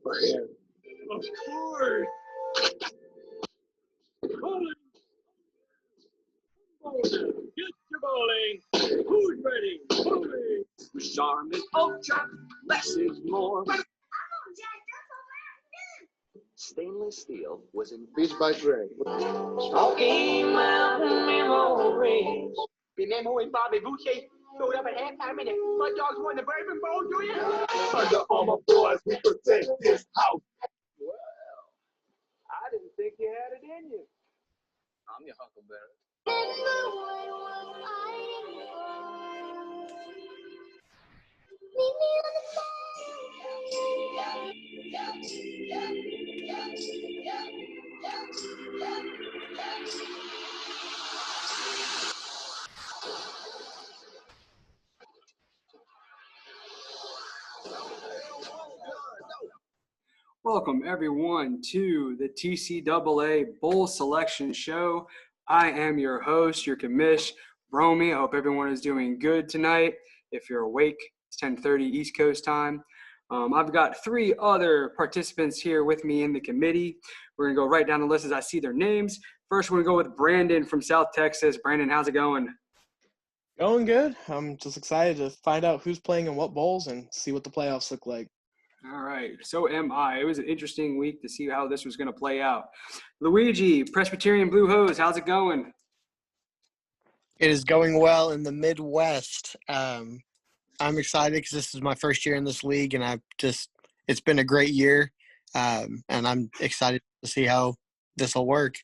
Of course. Get your bowling. Who's ready? Bowling. Charm is ultra. Less is more. Stainless steel was in Beach by Dre. Smoky Mountain memories. Remember when Bobby Boucher showed up at halftime and the Mud Dogs won the Bourbon Bowl, do you? Under Armour boys, we protect this house. Well, I didn't think you had it in you. I'm your Huckleberry. Welcome, everyone, to the TCAA Bowl Selection Show. I am your host, your Commish Bromy. I hope everyone is doing good tonight. If you're awake, it's 10:30 East Coast time. I've got three other participants here with me in the committee. We're going to go right down the list as I see their names. First, we're going to go with Brandon from South Texas. Brandon, how's it going? Going good. I'm just excited to find out who's playing in what bowls and see what the playoffs look like. All right, so am I. It was an interesting week to see how this was going to play out. Luigi, Presbyterian Blue Hose, how's it going? It is going well in the Midwest. I'm excited because this is my first year in this league, and it's been a great year, and I'm excited to see how this will work.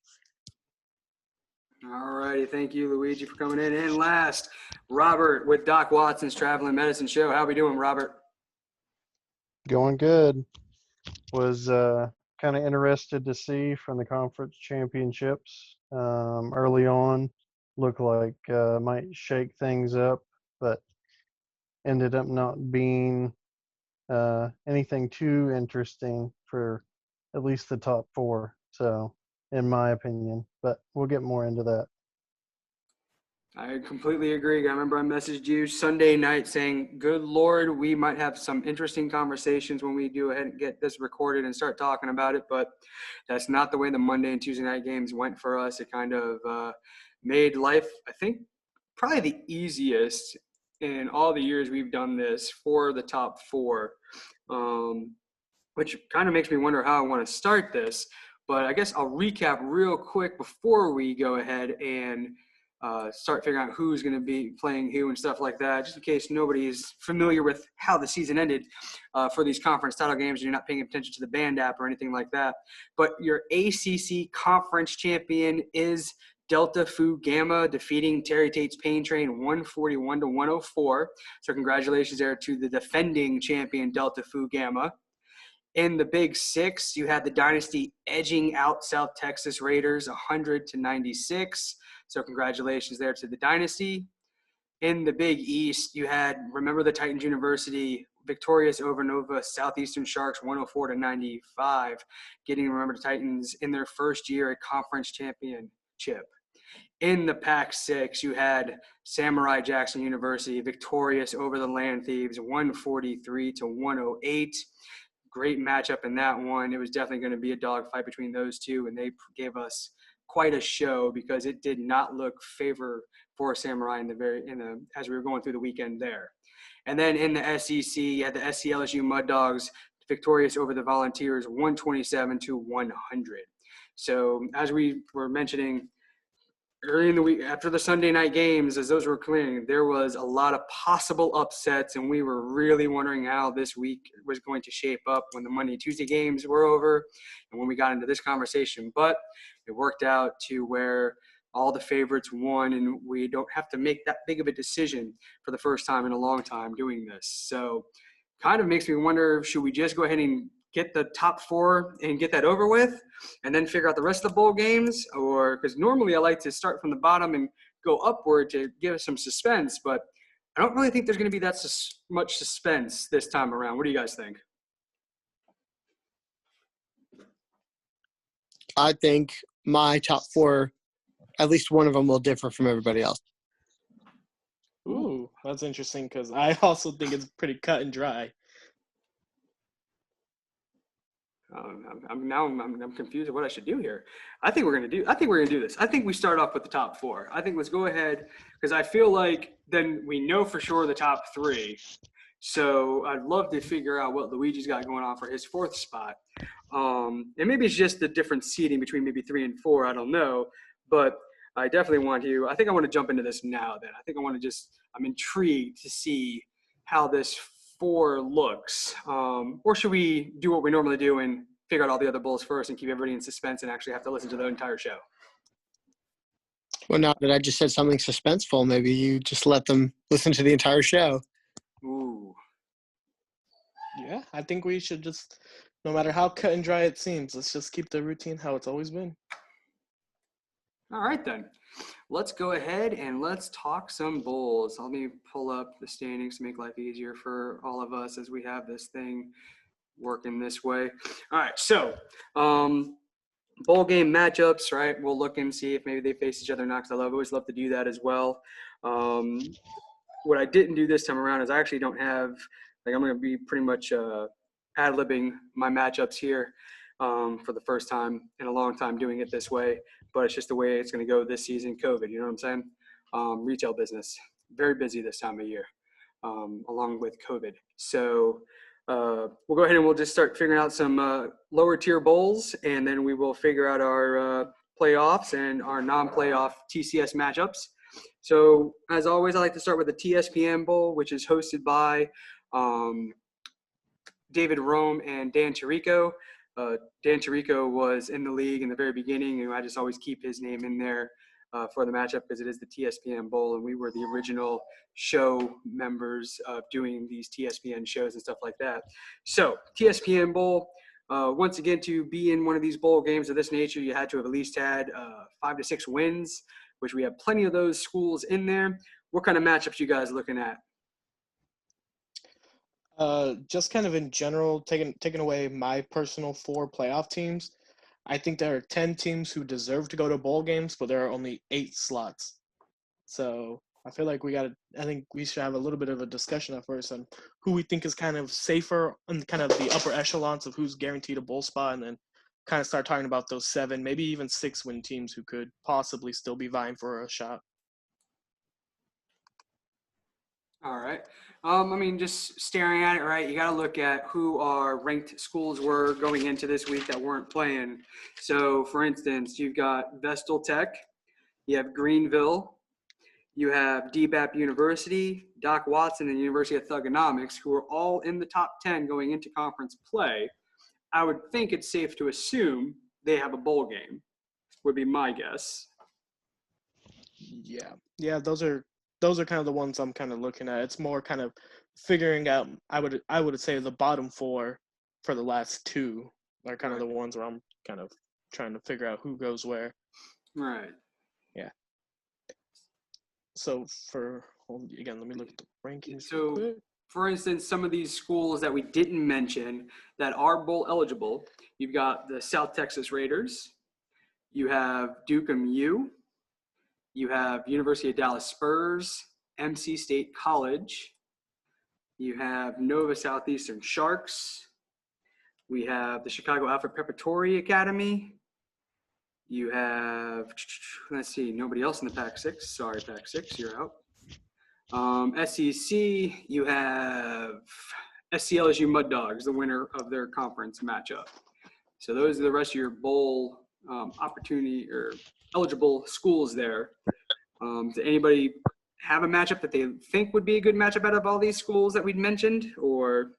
All righty, thank you, Luigi, for coming in. And last, Robert with Doc Watson's Traveling Medicine Show. How we doing, Robert? Going good. Was kind of interested to see from the conference championships early on. Looked like might shake things up, but ended up not being anything too interesting for at least the top four. So, in my opinion, but we'll get more into that. I completely agree. I remember I messaged you Sunday night saying, good Lord, we might have some interesting conversations when we do ahead and get this recorded and start talking about it. But that's not the way the Monday and Tuesday night games went for us. It kind of made life, I think, probably the easiest in all the years we've done this for the top four, which kind of makes me wonder how I want to start this. But I guess I'll recap real quick before we go ahead and start figuring out who's going to be playing who and stuff like that, just in case nobody's familiar with how the season ended for these conference title games and you're not paying attention to the band app or anything like that. But your ACC conference champion is Delta Phi Gamma, defeating Terry Tate's Pain Train 141-104. So congratulations there to the defending champion Delta Phi Gamma. In the Big Six, you had the Dynasty edging out South Texas Raiders 100-96. So congratulations there to the Dynasty. In the Big East, you had, remember the Titans University, victorious over Nova Southeastern Sharks 104-95, getting, remember, the Titans in their first year a conference championship. In the Pac-6, you had Samurai Jackson University victorious over the Land Thieves 143-108. Great matchup in that one. It was definitely going to be a dogfight between those two, and they gave us quite a show because it did not look favor for Samurai as we were going through the weekend there. And then in the SEC, you had the SCLSU Mud Dogs victorious over the Volunteers 127-100. So as we were mentioning early in the week, after the Sunday night games, as those were clearing, there was a lot of possible upsets, and we were really wondering how this week was going to shape up when the Monday and Tuesday games were over and when we got into this conversation. But it worked out to where all the favorites won, and we don't have to make that big of a decision for the first time in a long time doing this. So kind of makes me wonder, should we just go ahead and get the top four and get that over with and then figure out the rest of the bowl games? Or because normally I like to start from the bottom and go upward to give us some suspense, but I don't really think there's going to be that much suspense this time around. What do you guys think? I think my top four, at least one of them will differ from everybody else. Ooh, that's interesting because I also think it's pretty cut and dry. I'm confused of what I should do here. I think we're gonna do this. I think we start off with the top 4. I think let's go ahead, because I feel like then we know for sure the top 3. So I'd love to figure out what Luigi's got going on for his 4th spot. And maybe it's just the different seating between maybe 3 and 4. I don't know, but I definitely want to. I think I want to jump into this now. Then I think I want to I'm intrigued to see how this 4 looks. Or should we do what we normally do and figure out all the other bowls first and keep everybody in suspense and actually have to listen to the entire show? Well, now that I just said something suspenseful, maybe you just let them listen to the entire show. Ooh. Yeah, I think we should just, no matter how cut and dry it seems, let's just keep the routine how it's always been. All right, then. Let's go ahead and let's talk some bowls. Let me pull up the standings to make life easier for all of us as we have this thing working this way. All right, so bowl game matchups, right? We'll look and see if maybe they face each other or not, because I always love to do that as well. What I didn't do this time around is I actually don't have, I'm going to be pretty much ad-libbing my matchups here for the first time in a long time doing it this way, but it's just the way it's going to go this season, COVID, you know what I'm saying? Retail business, very busy this time of year, along with COVID. So we'll go ahead and we'll just start figuring out some lower tier bowls, and then we will figure out our playoffs and our non-playoff TCS matchups. So as always, I like to start with the TSPM Bowl, which is hosted by David Rome and Dan Tirico. Dan Tirico was in the league in the very beginning, and I just always keep his name in there for the matchup because it is the TSPN Bowl, and we were the original show members of doing these TSPN shows and stuff like that. So TSPN Bowl, once again, to be in one of these bowl games of this nature, you had to have at least had 5 to 6 wins, which we have plenty of those schools in there. What kind of matchups you guys looking at? Just kind of in general, taking away my personal 4 playoff teams, I think there are 10 teams who deserve to go to bowl games, but there are only 8 slots. So I feel like I think we should have a little bit of a discussion at first on who we think is kind of safer and kind of the upper echelons of who's guaranteed a bowl spot, and then kind of start talking about those 7, maybe even 6 win teams who could possibly still be vying for a shot. All right. I mean, just staring at it, right, you got to look at who our ranked schools were going into this week that weren't playing. So, for instance, you've got Vestal Tech, you have Greenville, you have DBAP University, Doc Watson, and University of Thugonomics, who are all in the top 10 going into conference play. I would think it's safe to assume they have a bowl game, would be my guess. Yeah, those are kind of the ones I'm kind of looking at. It's more kind of figuring out. I would say the bottom 4 for the last 2 are kind of the ones where I'm kind of trying to figure out who goes where. Right. Yeah. So again, let me look at the rankings. So, for instance, some of these schools that we didn't mention that are bowl eligible, you've got the South Texas Raiders, you have Dukem U, you have University of Dallas Spurs, MC State College, you have Nova Southeastern Sharks, we have the Chicago Alfred Preparatory Academy, you have, let's see, nobody else in the Pac-6. Sorry, Pac-6, you're out. SEC, you have SCLSU Mud Dogs, the winner of their conference matchup. So those are the rest of your bowl opportunity or eligible schools there. Does anybody have a matchup that they think would be a good matchup out of all these schools that we'd mentioned? Or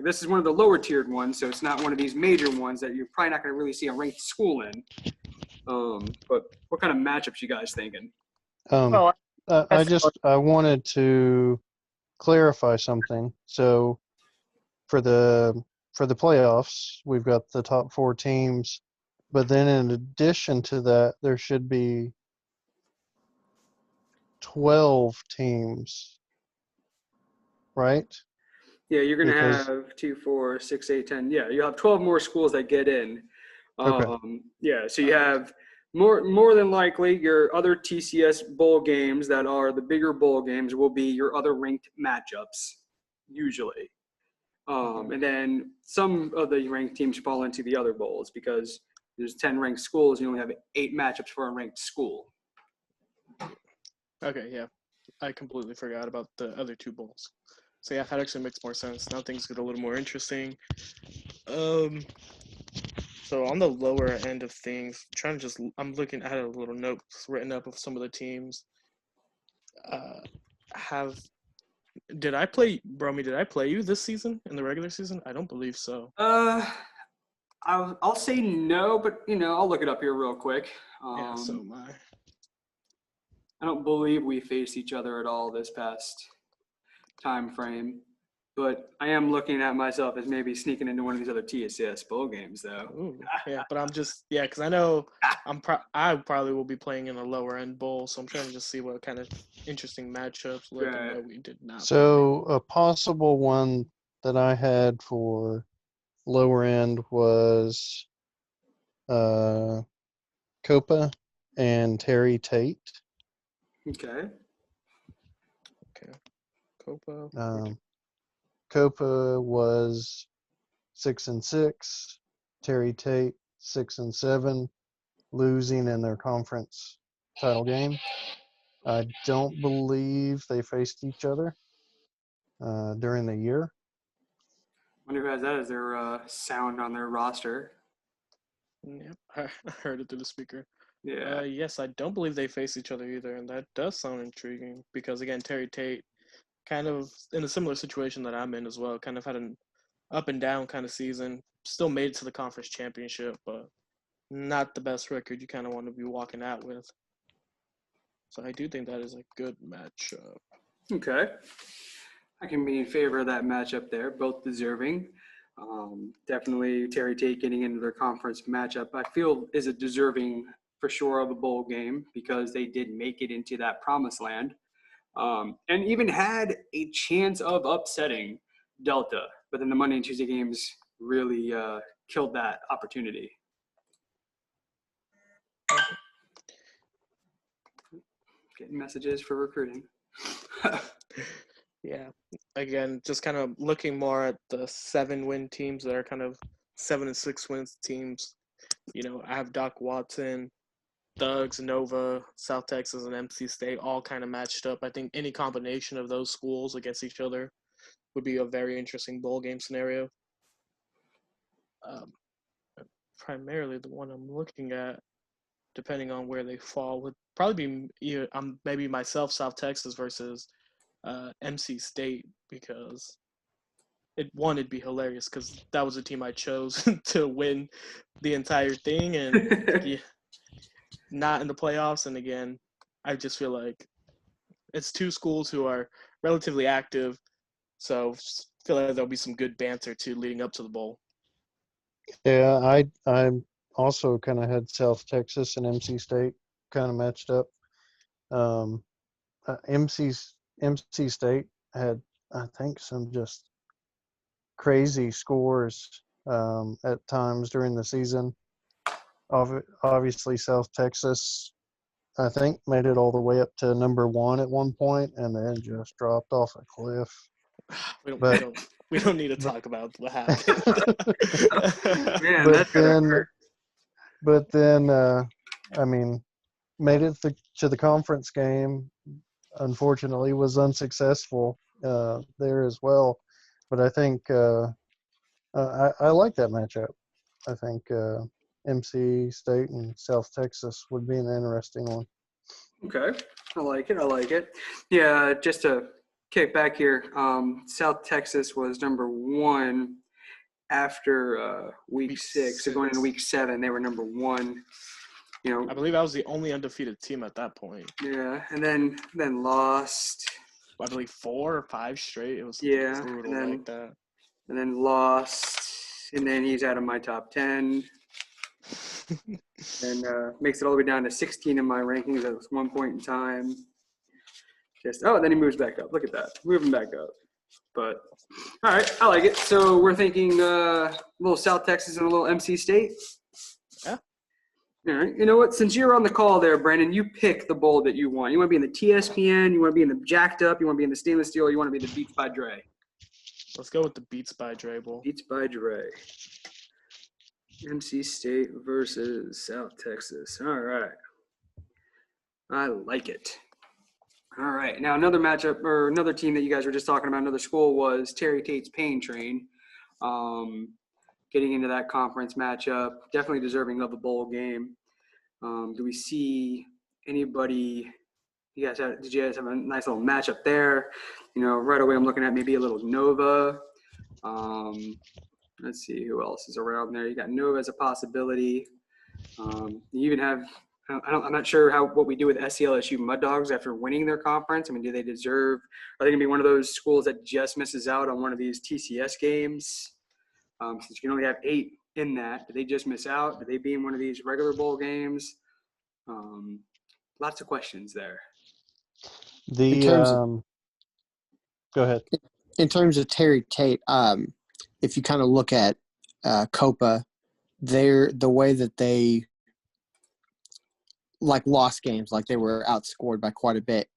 this is one of the lower tiered ones, so it's not one of these major ones that you're probably not going to really see a ranked school in. But what kind of matchups you guys thinking? I wanted to clarify something. So for the playoffs, we've got the top 4 teams, but then in addition to that, there should be 12 teams, right? Yeah, you're going to have 2, 4, 6, 8, 10. Yeah, you'll have 12 more schools that get in. Okay. Yeah, so you have more than likely your other TCS bowl games that are the bigger bowl games will be your other ranked matchups, usually. And then some of the ranked teams fall into the other bowls because there's 10 ranked schools. You only have 8 matchups for a ranked school. Okay, yeah. I completely forgot about the other 2 bowls. So yeah, that actually makes more sense. Now things get a little more interesting. So on the lower end of things, I'm looking at a little notes written up of some of the teams. Did I play you this season in the regular season? I don't believe so. I'll say no, but I'll look it up here real quick. Yeah, so am I. I don't believe we faced each other at all this past time frame, but I am looking at myself as maybe sneaking into one of these other TCAA bowl games, though. Ooh, yeah, but I'm just because I know I probably will be playing in a lower end bowl, so I'm trying to just see what kind of interesting matchups. Right. That we did not. So a possible one that I had for lower end was Copa and Terry Tate. Okay. Copa. Copa was 6-6. Terry Tate 6-7, losing in their conference title game. I don't believe they faced each other during the year. Wonder who has that as their sound on their roster. Yep, I heard it through the speaker. Yeah. Yes, I don't believe they face each other either, and that does sound intriguing because again, Terry Tate, kind of in a similar situation that I'm in as well, kind of had an up and down kind of season. Still made it to the conference championship, but not the best record you kind of want to be walking out with. So I do think that is a good matchup. Okay. I can be in favor of that matchup there, both deserving. Definitely Terry Tate getting into their conference matchup, I feel is a deserving for sure of a bowl game because they did make it into that promised land. And even had a chance of upsetting Delta, but then the Monday and Tuesday games really killed that opportunity. Getting messages for recruiting. Yeah. Again, just kind of looking more at the 7-win teams that are kind of 7-6 wins teams. I have Doc Watson, Thugs, Nova, South Texas, and MC State all kind of matched up. I think any combination of those schools against each other would be a very interesting bowl game scenario. Primarily the one I'm looking at, depending on where they fall, would probably be maybe myself, South Texas versus MC State, because it'd be hilarious because that was a team I chose to win the entire thing, and not in the playoffs. And again, I just feel like it's 2 schools who are relatively active, so I feel like there'll be some good banter too leading up to the bowl. Yeah, I also kind of had South Texas and MC State kind of matched up. MC State had, I think, some just crazy scores at times during the season. Obviously, South Texas, I think, made it all the way up to number 1 at one point, and then just dropped off a cliff. We don't need to talk about what happened. Man, but then, I mean, made it to the conference game. Unfortunately, was unsuccessful there as well. But I think I like that matchup. I think MC State and South Texas would be an interesting one. Okay, I like it. Yeah, just to kick back here, South Texas was number 1 after week 6. So going into week 7, they were number 1. I believe I was the only undefeated team at that point. Yeah, and then lost. I believe 4 or 5 straight. It was brutal like that. And then lost, and then he's out of my top 10. And makes it all the way down to 16 in my rankings at one point in time. Then he moves back up. Look at that, moving back up. But all right, I like it. So we're thinking a little South Texas and a little MC State. Yeah. All right. You know what? Since you're on the call there, Brandon, you pick the bowl that you want. You want to be in the TSPN. You want to be in the Jacked Up. You want to be in the Stainless Steel. Or you want to be in the Beats by Dre. Let's go with the Beats by Dre Bowl. Beats by Dre. NC State versus South Texas. All right. I like it. All right. Now, another matchup or another team that you guys were just talking about, another school, was Terry Tate's Pain Train. Getting into that conference matchup, definitely deserving of a bowl game. Do we see anybody? Did you guys have a nice little matchup there? Right away I'm looking at maybe a little Nova. Let's see who else is around there. You got Nova as a possibility. You even have. I'm not sure what we do with SCLSU Mud Dogs after winning their conference. I mean, do they deserve? Are they going to be one of those schools that just misses out on one of these TCS games? Since you can only have 8 in that, do they just miss out? Do they be in one of these regular bowl games? Lots of questions there. Go ahead. In terms of Terry Tate, if you kind of look at Copa, the way that they lost games, like they were outscored by quite a bit.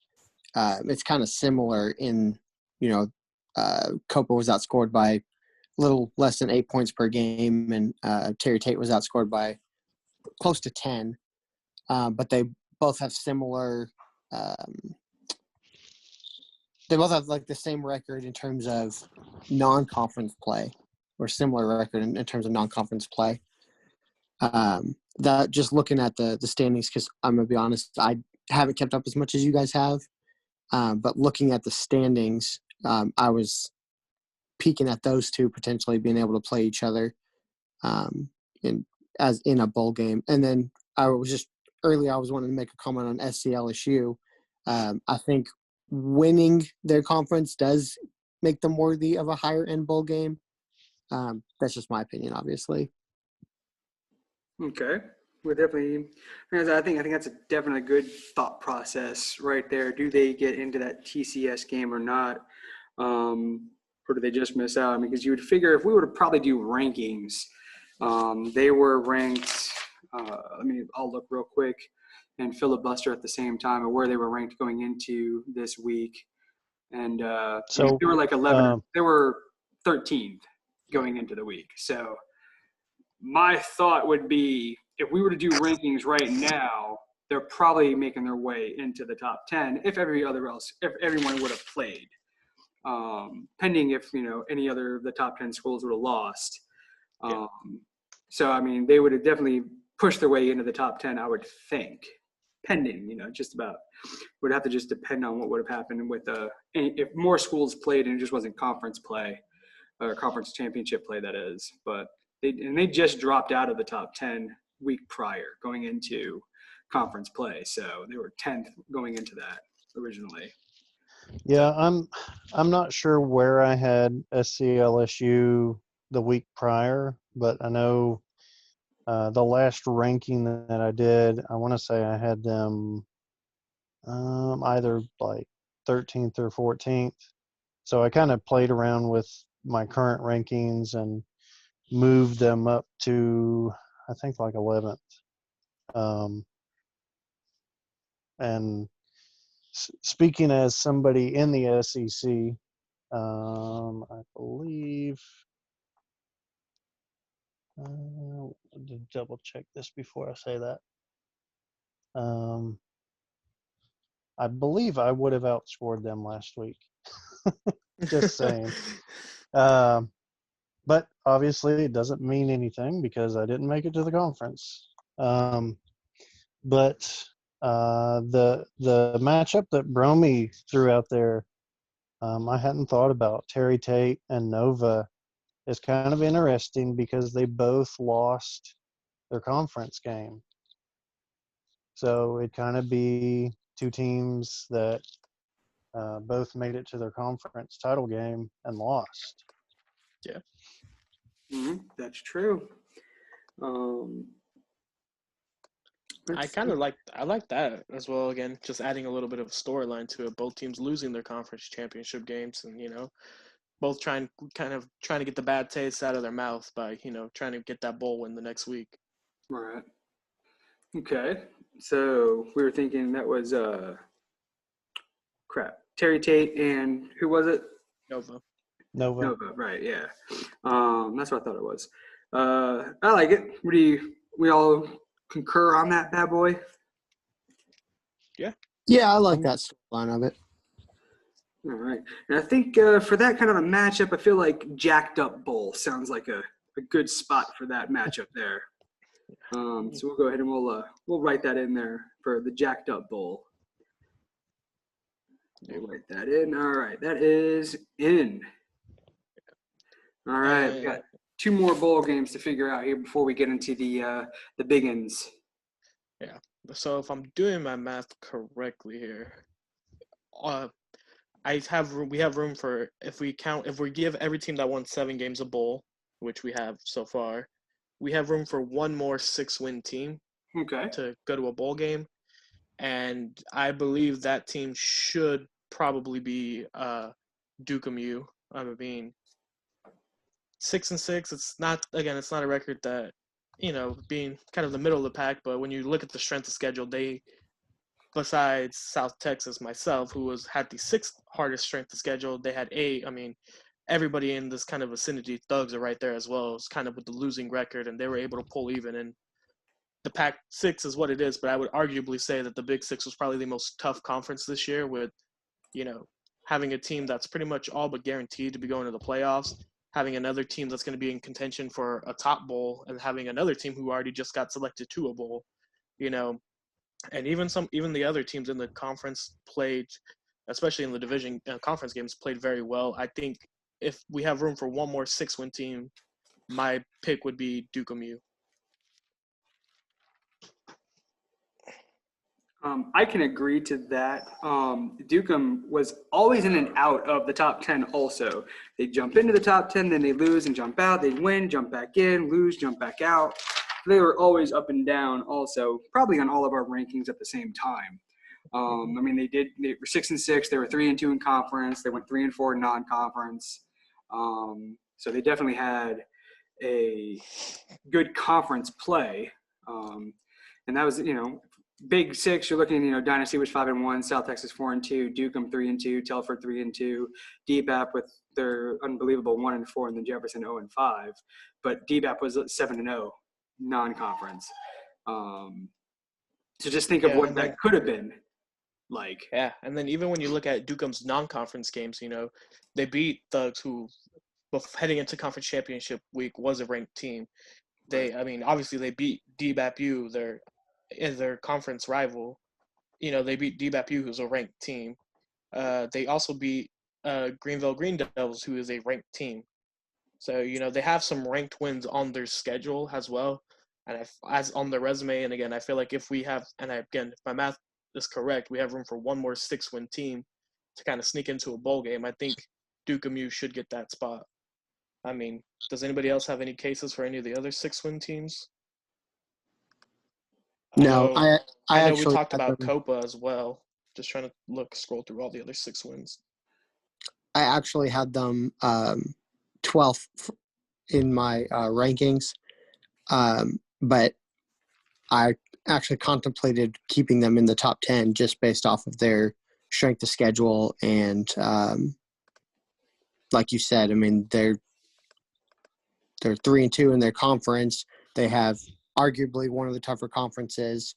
It's kind of similar in, Copa was outscored by a little less than 8 points per game, and Terry Tate was outscored by close to 10. But they both have similar. They both have the same record in terms of non-conference play, or similar record in terms of non-conference play. That just looking at the standings, because I'm gonna be honest, I haven't kept up as much as you guys have. But looking at the standings, I was peeking at those two potentially being able to play each other in a bowl game. And then I was wanting to make a comment on SCLSU. I think winning their conference does make them worthy of a higher end bowl game. That's just my opinion, obviously. Okay, we're definitely. I think that's definitely a good thought process right there. Do they get into that TCS game or not, or do they just miss out? I mean, because you would figure if we were to probably do rankings, they were ranked. I'll look real quick and filibuster at the same time of where they were ranked going into this week, and So they were 11. They were 13th going into the week. So my thought would be, if we were to do rankings right now, they're probably making their way into the top 10 if everyone would have played, pending if any other of the top 10 schools would have lost. Yeah. So I mean, they would have definitely pushed their way into the top 10, I would think, pending just about. Would have to just depend on what would have happened with if more schools played and it just wasn't conference play or conference championship play, that is. But they just dropped out of the top 10 week prior going into conference play. So they were 10th going into that originally. Yeah, I'm not sure where I had SCLSU the week prior, but I know the last ranking that I did, I want to say I had them either 13th or 14th. So I kind of played around with my current rankings and moved them up to, I think, 11th. And speaking as somebody in the SEC, I believe, to double check this before I say that. I believe I would have outscored them last week. Just saying. But obviously it doesn't mean anything because I didn't make it to the conference. But the matchup that Bromy threw out there, I hadn't thought about. Terry Tate and Nova is kind of interesting because they both lost their conference game. So it'd kind of be two teams that both made it to their conference title game and lost. Yeah. That's true. I like that as well. Again, just adding a little bit of a storyline to it. Both teams losing their conference championship games, and both trying to get the bad taste out of their mouth by trying to get that bowl win the next week. Right. Okay. So we were thinking that was Terry Tate and who was it? Nova. Nova. Nova, right? Yeah. That's what I thought it was. I like it. We all concur on that bad boy? Yeah, I like that storyline of it. All right. And I think for that kind of a matchup, I feel like Jacked Up Bowl sounds like a good spot for that matchup there. So we'll go ahead and we'll write that in there for the Jacked Up Bowl. We'll write that in. All right. That is in. All right. We got 2 more bowl games to figure out here before we get into the big-ins. Yeah. So if I'm doing my math correctly here, we have room for, if we give every team that won 7 games a bowl, which we have so far, we have room for one more 6-win team to go to a bowl game, and I believe that team should probably be Dukem. I mean, 6-6. It's not a record that, being kind of the middle of the pack, but when you look at the strength of schedule, they, besides South Texas, myself, who had the 6th hardest strength of schedule, they had 8. I mean, everybody in this kind of vicinity, Thugs are right there as well. It's kind of with the losing record, and they were able to pull even. And the Pac-6 is what it is, but I would arguably say that the Big 6 was probably the most tough conference this year, with, having a team that's pretty much all but guaranteed to be going to the playoffs, having another team that's going to be in contention for a top bowl, and having another team who already just got selected to a bowl, and even the other teams in the conference played, especially in the division conference games, played very well. I think if we have room for one more 6-win team, my pick would be Dukem. I can agree to that. Dukem was always in and out of the top 10 also. They jump into the top 10, then they lose and jump out. They win, jump back in, lose, jump back out. They were always up and down also, probably on all of our rankings at the same time. I mean, they were 6-6. They were 3-2 in conference. They went 3-4 in non-conference. So they definitely had a good conference play. And that was, Big 6, you're looking, Dynasty was 5-1, South Texas 4-2, Dukem 3-2, Telford 3-2, DBAP with their unbelievable 1-4, and then Jefferson 0-5. But DBAP was 7-0, non-conference. So just think of what that could have been like. Yeah, and then even when you look at Dukem's non-conference games, they beat Thugs, who heading into conference championship week was a ranked team. Obviously they beat DBAP, their conference rival. They beat DBAP, who's a ranked team. They also beat Greenville Green Devils, who is a ranked team. So, they have some ranked wins on their schedule as well, and as on their resume. And again, I feel like if my math is correct, we have room for one more 6-win team to kind of sneak into a bowl game. I think Dukem should get that spot. I mean, does anybody else have any cases for any of the other 6-win teams? No, I know actually we talked about Copa as well. Just trying to scroll through all the other 6 wins. I actually had them 12th in my rankings, but I actually contemplated keeping them in the top 10 just based off of their strength of schedule. And like you said, I mean, they're 3-2 in their conference. They have arguably one of the tougher conferences.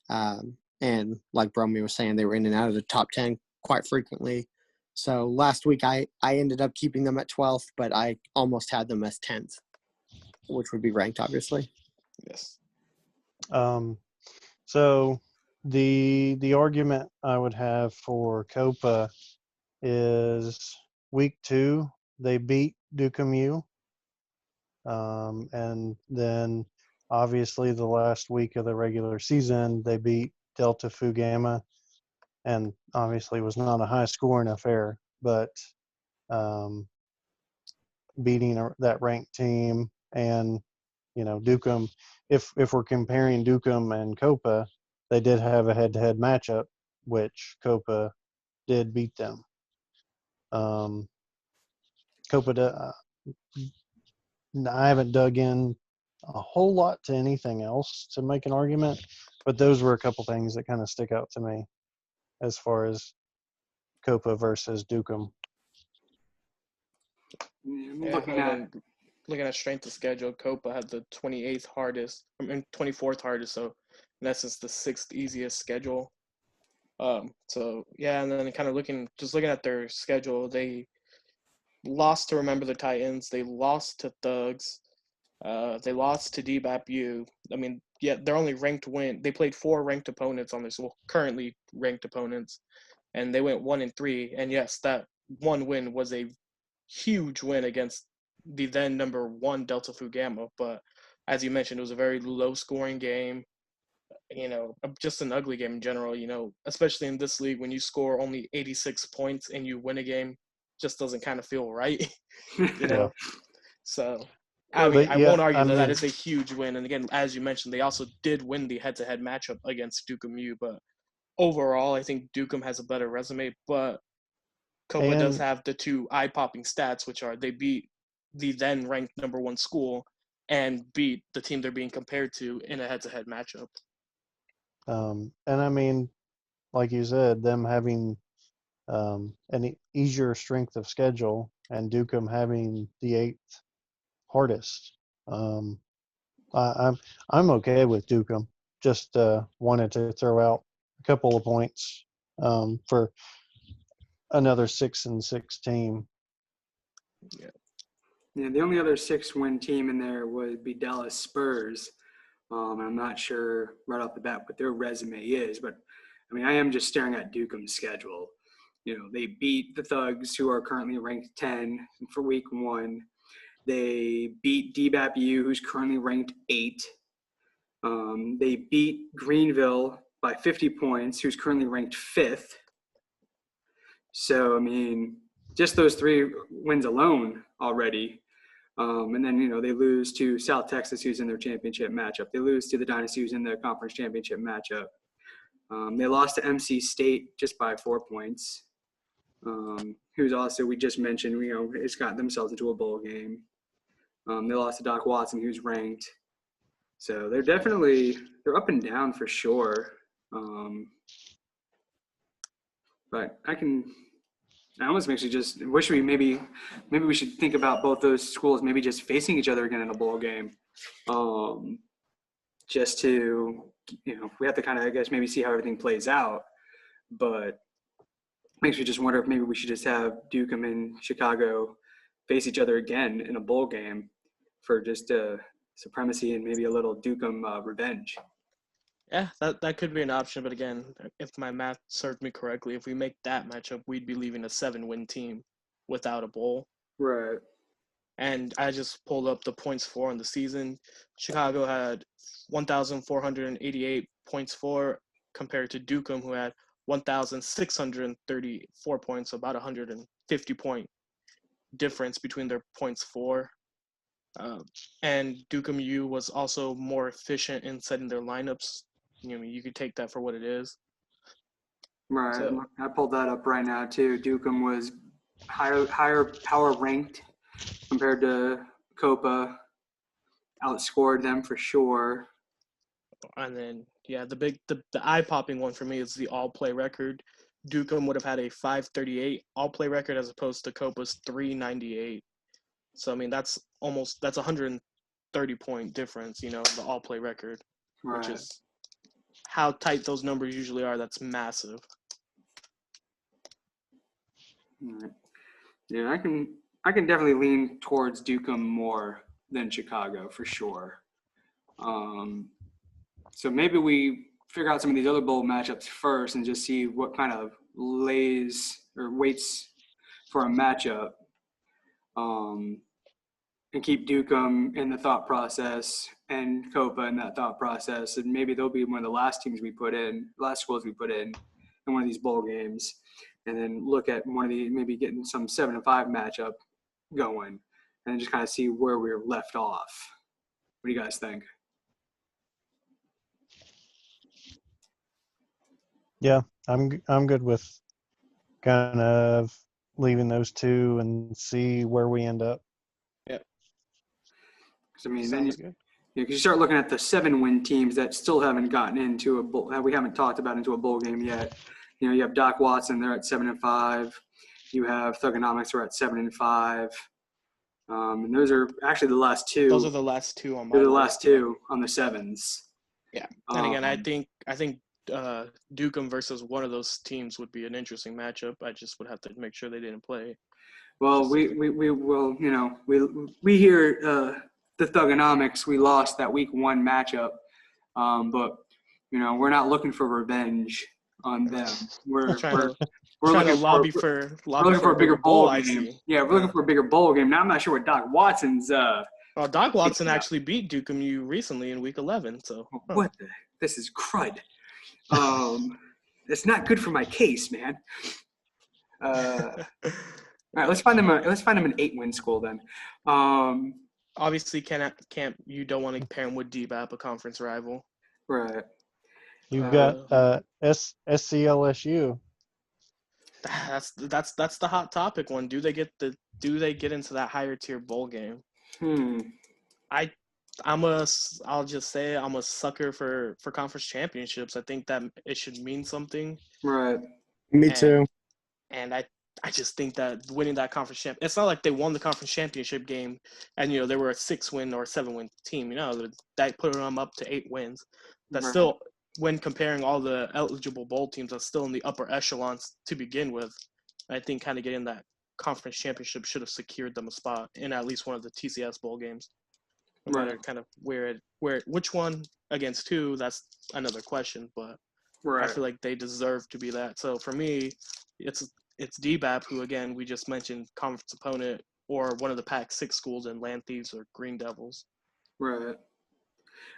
And like Bromy was saying, they were in and out of the top 10 quite frequently. So last week I ended up keeping them at 12th, but I almost had them as 10th, which would be ranked, obviously. Yes. So the argument I would have for Copa is week 2, they beat Dukem. And then obviously the last week of the regular season, they beat Delta Phi Gamma, and obviously was not a high scoring affair, but beating that ranked team and, Dukem, if we're comparing Dukem and Copa, they did have a head-to-head matchup, which Copa did beat them. Copa, I haven't dug in a whole lot to anything else to make an argument, but those were a couple things that kind of stick out to me as far as Copa versus Dukem. Yeah, and then looking at strength of schedule, Copa had the 24th hardest, so in essence the 6th easiest schedule. So yeah, and then kind of looking at their schedule, they lost to Remember the Titans, they lost to Thugs, they lost to DBAPU. I mean, yeah, they're only ranked win. They played 4 ranked opponents on this, well, currently ranked opponents, and they went 1-3. And yes, that one win was a huge win against the then number 1 Delta Phi Gamma. But as you mentioned, it was a very low scoring game. Just an ugly game in general. Especially in this league, when you score only 86 points and you win a game, just doesn't kind of feel right. Yeah. So. I mean, But I yeah, won't argue I that mean, is a huge win. And again, as you mentioned, they also did win the head-to-head matchup against Dukem U. But overall, I think Dukem has a better resume. But Copa does and have the 2 eye-popping stats, which are they beat the then ranked number 1 school and beat the team they're being compared to in a head-to-head matchup. and I mean, like you said, them having an easier strength of schedule and Dukem having the 8th hardest. I'm okay with Dukem. Just wanted to throw out a couple of points for another 6-6 team. Yeah, the only other 6-win team in there would be Dallas Spurs. I'm not sure right off the bat what their resume is, but I mean, I am just staring at Dukem's schedule. They beat the Thugs, who are currently ranked 10 for week 1. They beat DBAPU, who's currently ranked 8. They beat Greenville by 50 points, who's currently ranked 5th. So, I mean, just those 3 wins alone already. And then, they lose to South Texas, who's in their championship matchup. They lose to the Dynasty, who's in the conference championship matchup. They lost to MC State just by 4 points, who's also, we just mentioned, has got themselves into a bowl game. They lost to Doc Watson, who's ranked. So they're up and down for sure. But I almost makes you just wish maybe we should think about both those schools maybe just facing each other again in a bowl game. Just to, we have to kind of, I guess, maybe see how everything plays out. But makes me just wonder if maybe we should just have Dukem and Chicago face each other again in a bowl game for just supremacy and maybe a little Dukem revenge. Yeah, that could be an option. But again, if my math served me correctly, if we make that matchup, we'd be leaving a 7-win team without a bowl. Right. And I just pulled up the points for in the season. Chicago had 1,488 points for, compared to Dukem, who had 1,634 points, so about 150-point difference between their points for. And Dukem U was also more efficient in setting their lineups. You could take that for what it is. Right. So, I pulled that up right now too. Dukem was higher power ranked compared to Copa. Outscored them for sure. and then the eye-popping one for me is the all-play record. Dukem would have had a 538 all-play record as opposed to Copa's 398. So I mean that's a 130-point difference, the all-play record, Right. which is how tight those numbers usually are. That's massive. Right. Yeah, I can definitely lean towards Dukem more than Chicago for sure. So maybe we figure out some of these other bowl matchups first and just see what kind of lays or waits for a matchup, and keep Dukem in the thought process and Copa in that thought process. And maybe they'll be one of the last schools we put in one of these bowl games. And then look at one of these, maybe getting some 7-5 matchup going and just kind of see where we're left off. What do you guys think? Yeah, I'm good with kind of leaving those 2 and see where we end up. Yep. I mean, Sounds good. because you start looking at the 7-win teams that still haven't gotten into a bowl, that we haven't talked about into a bowl game yet. You have Doc Watson, they're at 7-5. You have Thugonomics, who are at 7-5. And those are actually the last two. Those are the last two on my They're the list. last two on the 7s. Yeah. And again, I think Dukem versus one of those teams would be an interesting matchup. I just would have to make sure they didn't play. Well, we will, we hear the Thugonomics, we lost that week 1 matchup. But, we're not looking for revenge on them. We're looking to lobby for a bigger bowl game. see. Yeah, we're looking for a bigger bowl game. Now, I'm not sure what Doc Watson's Well, Doc Watson actually beat Dukem U recently in week 11. So What the? This is crud. It's not good for my case, man. All right, let's find them an 8-win school then. Obviously, you don't want to pair him with DBAP, a conference rival. Right. You've got SCLSU. That's the hot topic one. Do they get into that higher tier bowl game? I'll just say I'm a sucker for conference championships. I think that it should mean something. Right. Me too. And I just think that winning that conference champ, it's not like they won the conference championship game and they were a 6-win or 7-win team. That put them up to 8 wins. That's still, when comparing all the eligible bowl teams, that's still in the upper echelons to begin with. I think kind of getting that conference championship should have secured them a spot in at least one of the TCS bowl games. No matter kind of which one against who, that's another question. But I feel like they deserve to be that. So for me, it's DBAP, who again we just mentioned, conference opponent, or one of the Pac-6 schools in Land Thieves or Green Devils. Right.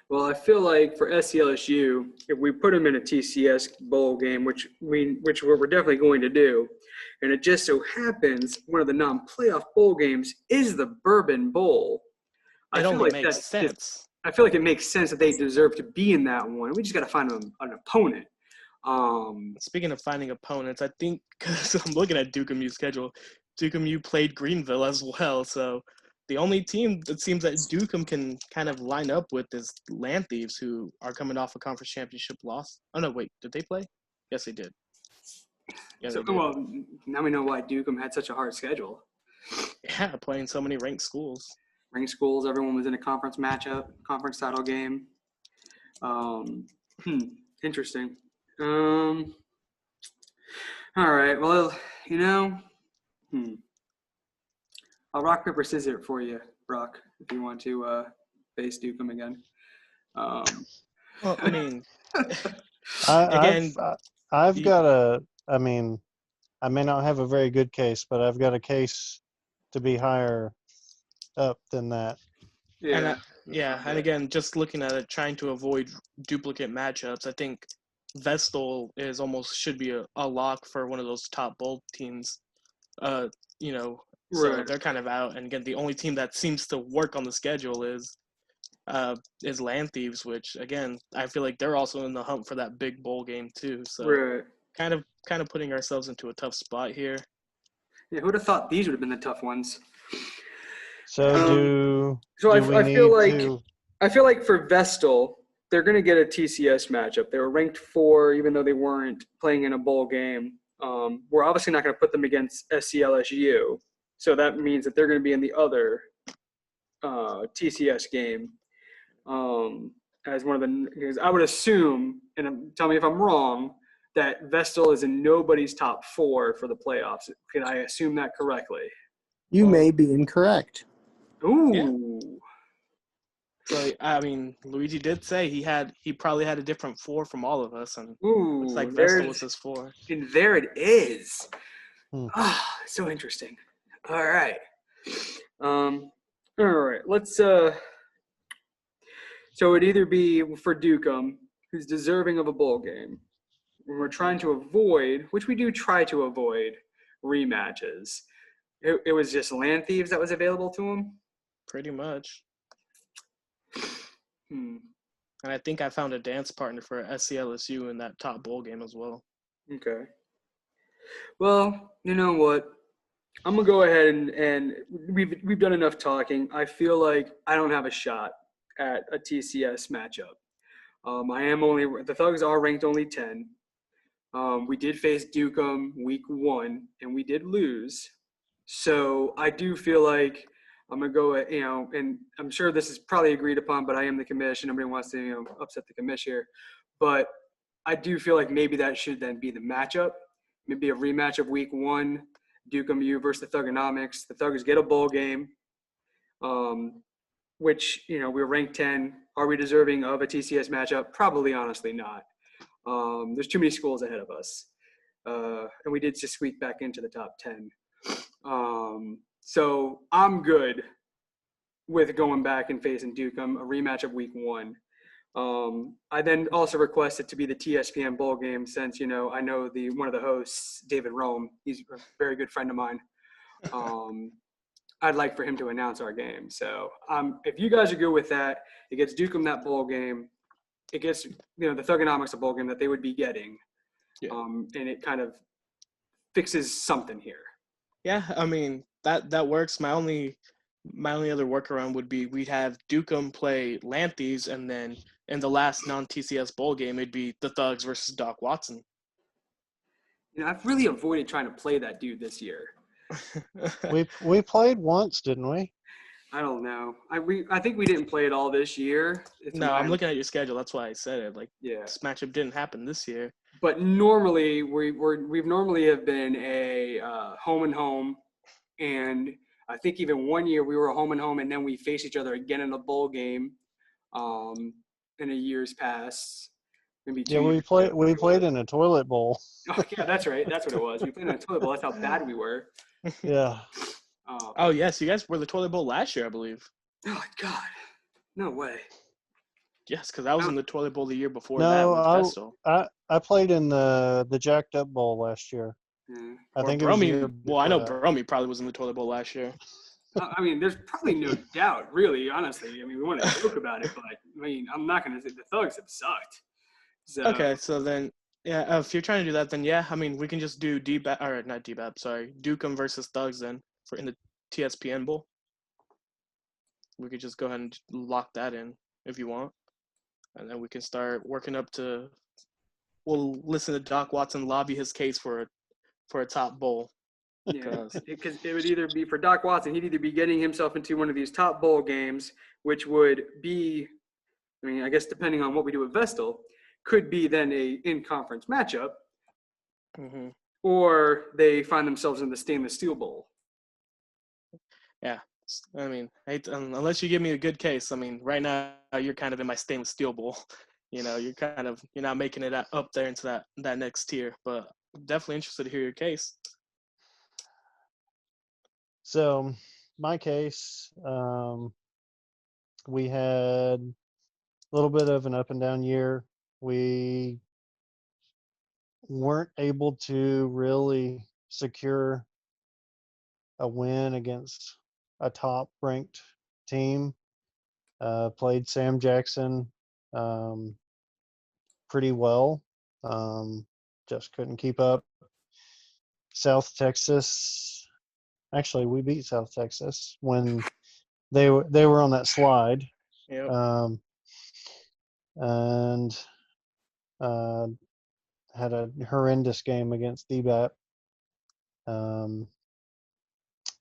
Well, I feel like for SCLSU, if we put them in a TCS bowl game, which we're definitely going to do, and it just so happens one of the non-playoff bowl games is the Bourbon Bowl. It only makes sense. I feel like it makes sense that they deserve to be in that one. We just got to find them an opponent. Speaking of finding opponents, I think, because I'm looking at Dukem U's schedule, Dukem U played Greenville as well. So the only team that seems that Dukem can kind of line up with is Land Thieves, who are coming off a conference championship loss. Oh, no, wait, did they play? Yes, they did. Yeah, so, well, now we know why Dukem had such a hard schedule. Yeah, playing so many ranked schools. Ranked schools, everyone was in a conference matchup, conference title game. Interesting. All right, well, I'll rock, paper, scissors for you, Brock, if you want to face Dukem again. Well, I mean, I've got I may not have a very good case, but I've got a case to be higher up than that. Yeah. And again, just looking at it, trying to avoid duplicate matchups, I think Vestal should be a lock for one of those top bowl teams. So they're kind of out. And again, the only team that seems to work on the schedule is Land Thieves, which again, I feel like they're also in the hunt for that big bowl game too. So kind of putting ourselves into a tough spot here. Yeah, who would have thought these would have been the tough ones? So I feel like for Vestal, they're going to get a TCS matchup. They were ranked 4, even though they weren't playing in a bowl game. We're obviously not going to put them against SCLSU, so that means that they're going to be in the other TCS game as one of the. Because I would assume, and tell me if I'm wrong, that Vestal is in nobody's top 4 for the playoffs. Can I assume that correctly? You may be incorrect. Ooh. Yeah. So, I mean, Luigi did say he probably had a different 4 from all of us, and looks like Vestal was his 4. And there it is. So interesting. All right. Let's so it'd either be for Dukem, who's deserving of a bowl game. We're trying to avoid, which we do try to avoid, rematches. It was just Land Thieves that was available to him? Pretty much. And I think I found a dance partner for SCLSU in that top bowl game as well. Okay. Well, you know what? I'm going to go ahead and we've done enough talking. I feel like I don't have a shot at a TCS matchup. The Thugs are ranked only 10. We did face Dukem week 1, and we did lose. So I do feel like I'm going to go, and I'm sure this is probably agreed upon, but I am the commish, and nobody wants to, upset the commish here. But I do feel like maybe that should then be the matchup. Maybe a rematch of week 1, Dukem U versus the Thugonomics. The Thuggers get a bowl game, which, we're ranked 10. Are we deserving of a TCS matchup? Probably, honestly, not. There's too many schools ahead of us. And we did just squeak back into the top 10. So I'm good with going back and facing Dukem, a rematch of week 1. I then also requested to be the TSPN bowl game since, I know one of the hosts, David Rome, he's a very good friend of mine. I'd like for him to announce our game. So if you guys are good with that, it gets Dukem that bowl game. It gets, the Thugonomics a bowl game that they would be getting. Yeah. And it kind of fixes something here. Yeah, I mean, that works. My only other workaround would be we'd have Dukem play Lanthies, and then in the last non-TCS bowl game, it'd be the Thugs versus Doc Watson. I've really avoided trying to play that dude this year. We played once, didn't we? I don't know. I think we didn't play it all this year. No, I'm looking at your schedule. That's why I said it. Yeah. This matchup didn't happen this year. But normally we've normally have been a home and home, and I think even one year we were a home and home, and then we faced each other again in a bowl game, in a year's past. Maybe 2 Yeah, years we played in a toilet bowl. Oh yeah, that's right. That's what it was. We played in a toilet bowl. That's how bad we were. Yeah. Oh yes, you guys were the toilet bowl last year, I believe. Oh God, no way. Yes, because I was in the toilet bowl the year before No, that with Festo. I played in the Jacked Up Bowl last year. Yeah. I think Bromy, it was well, I know Bromy probably was in the toilet bowl last year. I mean, there's probably no doubt, really, honestly. I mean, we want to joke about it, but I mean, I'm not going to say the Thugs have sucked. So, Okay, so then, yeah, if you're trying to do that, then yeah, I mean, we can just do Dukem versus Thugs then in the TSPN Bowl. We could just go ahead and lock that in if you want. And then we can start working up to, we'll listen to Doc Watson lobby his case for a top bowl. yeah, because it would either be for Doc Watson, he'd either be getting himself into one of these top bowl games, which would be, I mean, I guess depending on what we do with Vestal, could be then a in-conference matchup, Mm-hmm. or they find themselves in the stainless steel bowl. Yeah, I mean, unless you give me a good case, I mean, right now you're kind of in my stainless steel bowl. You're not making it up there into that next tier, but I'm definitely interested to hear your case. So my case, we had a little bit of an up and down year. We weren't able to really secure a win against a top ranked team. Played Sam Jackson pretty well. Just couldn't keep up. South Texas, actually we beat South Texas when they were on that slide. Yep. And had a horrendous game against DBAP.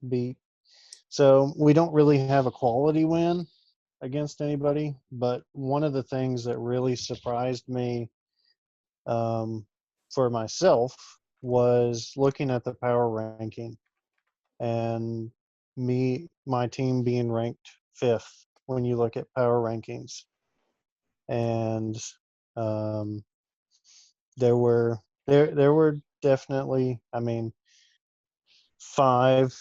Beat. So we don't really have a quality win against anybody, but one of the things that really surprised me for myself was looking at the power ranking and my team being ranked 5th when you look at power rankings. And there were definitely, I mean, 5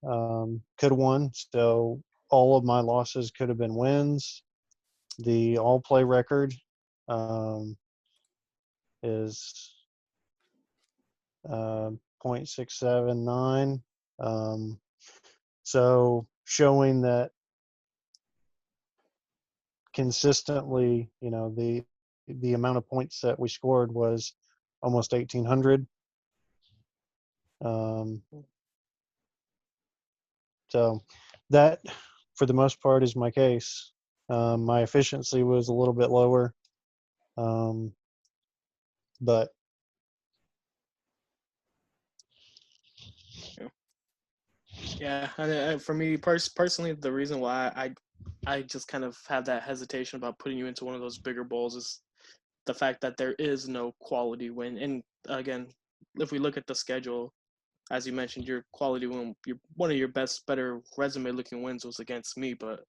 could have won, so all of my losses could have been wins. The all play record is 0.679. So showing that consistently, the amount of points that we scored was almost 1,800. So that, for the most part, is my case. My efficiency was a little bit lower, but Yeah, and for me personally, the reason why I just kind of have that hesitation about putting you into one of those bigger bowls is the fact that there is no quality win. And again, if we look at the schedule, as you mentioned, your quality win, one of your better resume looking wins was against me, but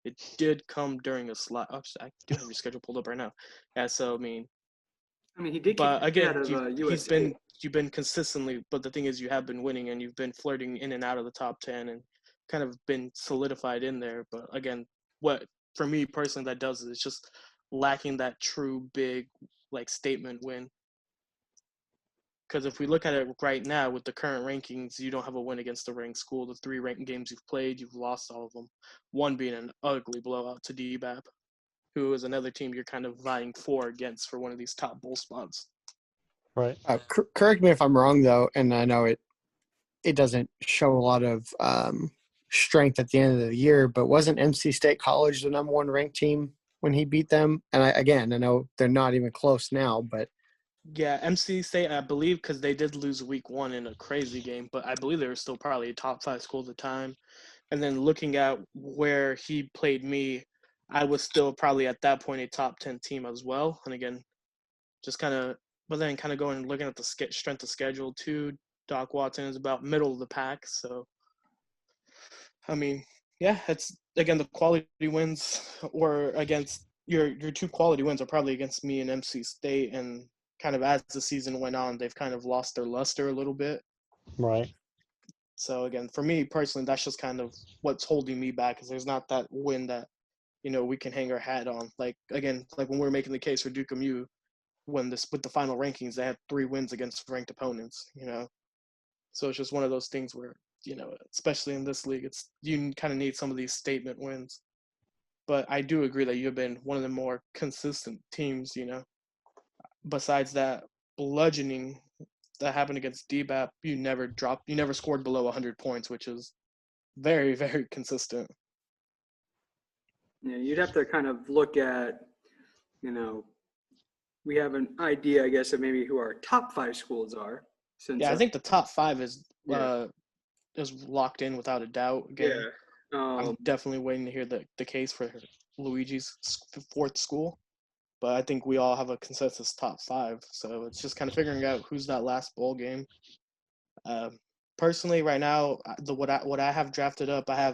it did come during a slot. Oh, I do have your schedule pulled up right now. Yeah, so I mean, he did kick but the shit again, out of he's USA. you've been consistently. But the thing is, you have been winning, and you've been flirting in and out of the top 10, and kind of been solidified in there. But again, what for me personally that does is it's just lacking that true big like statement win. Because if we look at it right now with the current rankings, you don't have a win against the ranked school. The 3 ranked games you've played, you've lost all of them. One being an ugly blowout to DBAP, who is another team you're kind of vying for against for one of these top bowl spots. Right. Correct me if I'm wrong, though, and I know it doesn't show a lot of strength at the end of the year, but wasn't NC State College the number 1 ranked team when he beat them? And I know they're not even close now, but Yeah, MC State, I believe, because they did lose week 1 in a crazy game, but I believe they were still probably a top 5 school at the time. And then looking at where he played me, I was still probably at that point a top 10 team as well. And again, just kind of, but then kind of going and looking at the strength of schedule too. Doc Watson is about middle of the pack. So, I mean, yeah, it's again the quality wins or against your 2 quality wins are probably against me and MC State, and kind of as the season went on, they've kind of lost their luster a little bit. Right. So again, for me personally, that's just kind of what's holding me back, because there's not that win that we can hang our hat on. Like again, like when we were making the case for Dukem, when this with the final rankings, they had 3 wins against ranked opponents. So it's just one of those things where especially in this league, it's you kind of need some of these statement wins. But I do agree that you've been one of the more consistent teams. Besides that bludgeoning that happened against DBAP, you never scored below 100 points, which is very, very consistent. Yeah, you'd have to kind of look at, we have an idea, I guess, of maybe who our top 5 schools are. Since Yeah, I think the top 5 is yeah. Locked in without a doubt. Again, Yeah. I'm definitely waiting to hear the case for Luigi's 4th school, but I think we all have a consensus top 5. So it's just kind of figuring out who's that last bowl game. Personally, right now, what I have drafted up, I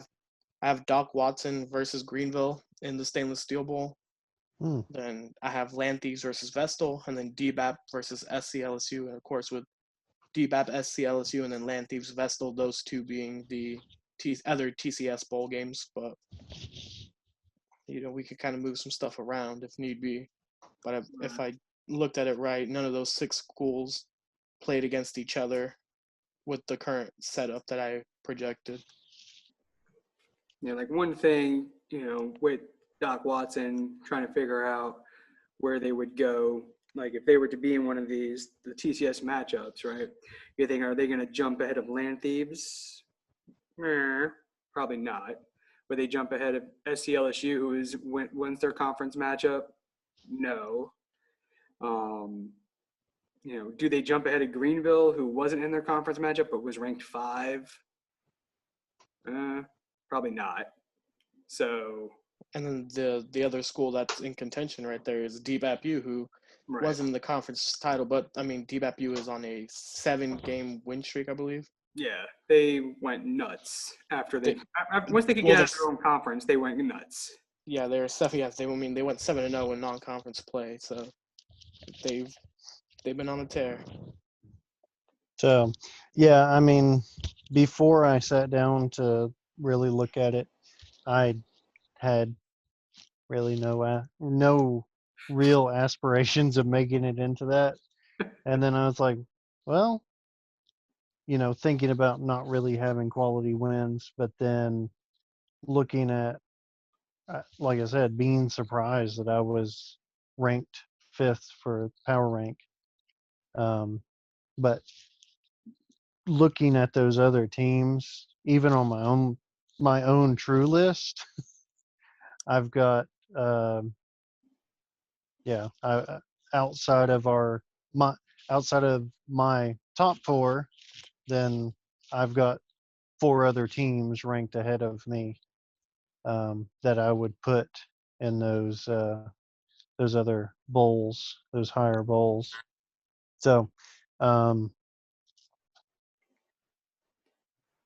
have Doc Watson versus Greenville in the Stainless Steel Bowl. Then I have Land Thieves versus Vestal, and then DBAP versus SCLSU, and of course with DBAP, SCLSU, and then Land Thieves Vestal, those 2 being the other TCS bowl games. But we could kind of move some stuff around if need be. But if I looked at it right, none of those 6 schools played against each other with the current setup that I projected. Yeah, like one thing, with Doc Watson trying to figure out where they would go, like if they were to be in one of the TCS matchups, right? You think, are they going to jump ahead of Land Thieves? Probably not. Would they jump ahead of SCLSU, who wins their conference matchup? No. Do they jump ahead of Greenville, who wasn't in their conference matchup but was ranked 5? Probably not. So. And then the other school that's in contention right there is DBAPU, who wasn't in the conference title, but I mean DBAPU is on a 7-game win streak, I believe. Yeah, they went nuts after once they could get out of their own conference, they went nuts. Yeah, they were 7. Yeah, they went 7-0 in non-conference play, so they've been on a tear. So, yeah, I mean, before I sat down to really look at it, I had really no real aspirations of making it into that. And then I was like, well, thinking about not really having quality wins, but then looking at, like I said, being surprised that I was ranked 5th for power rank. But looking at those other teams, even on my own true list, I've got outside of outside of my top 4, then I've got 4 other teams ranked ahead of me that I would put in those other bowls, those higher bowls. So,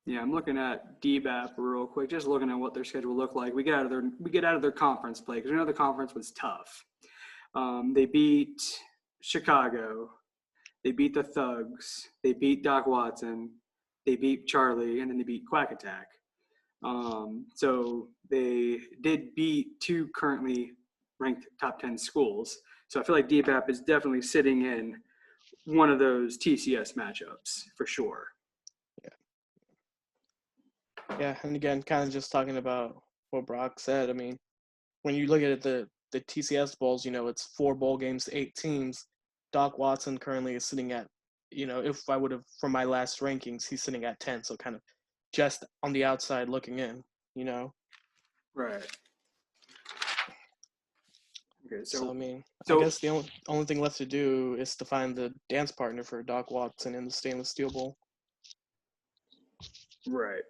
Yeah, I'm looking at DBAP real quick, just looking at what their schedule looked like. We get out of their conference play because we know the conference was tough. They beat Chicago, they beat the Thugs, they beat Doc Watson, they beat Charlie, and then they beat Quack Attack. So they did beat 2 currently ranked top 10 schools. So I feel like DBAP is definitely sitting in one of those TCS matchups for sure. Yeah, and again, kind of just talking about what Brock said. I mean, when you look at it, the TCS bowls, it's 4 bowl games, 8 teams. Doc Watson currently is sitting at, if I would have, from my last rankings, he's sitting at 10. So kind of just on the outside looking in, Right. Okay, So I mean, so I guess the only thing left to do is to find the dance partner for Doc Watson in the stainless steel bowl. right.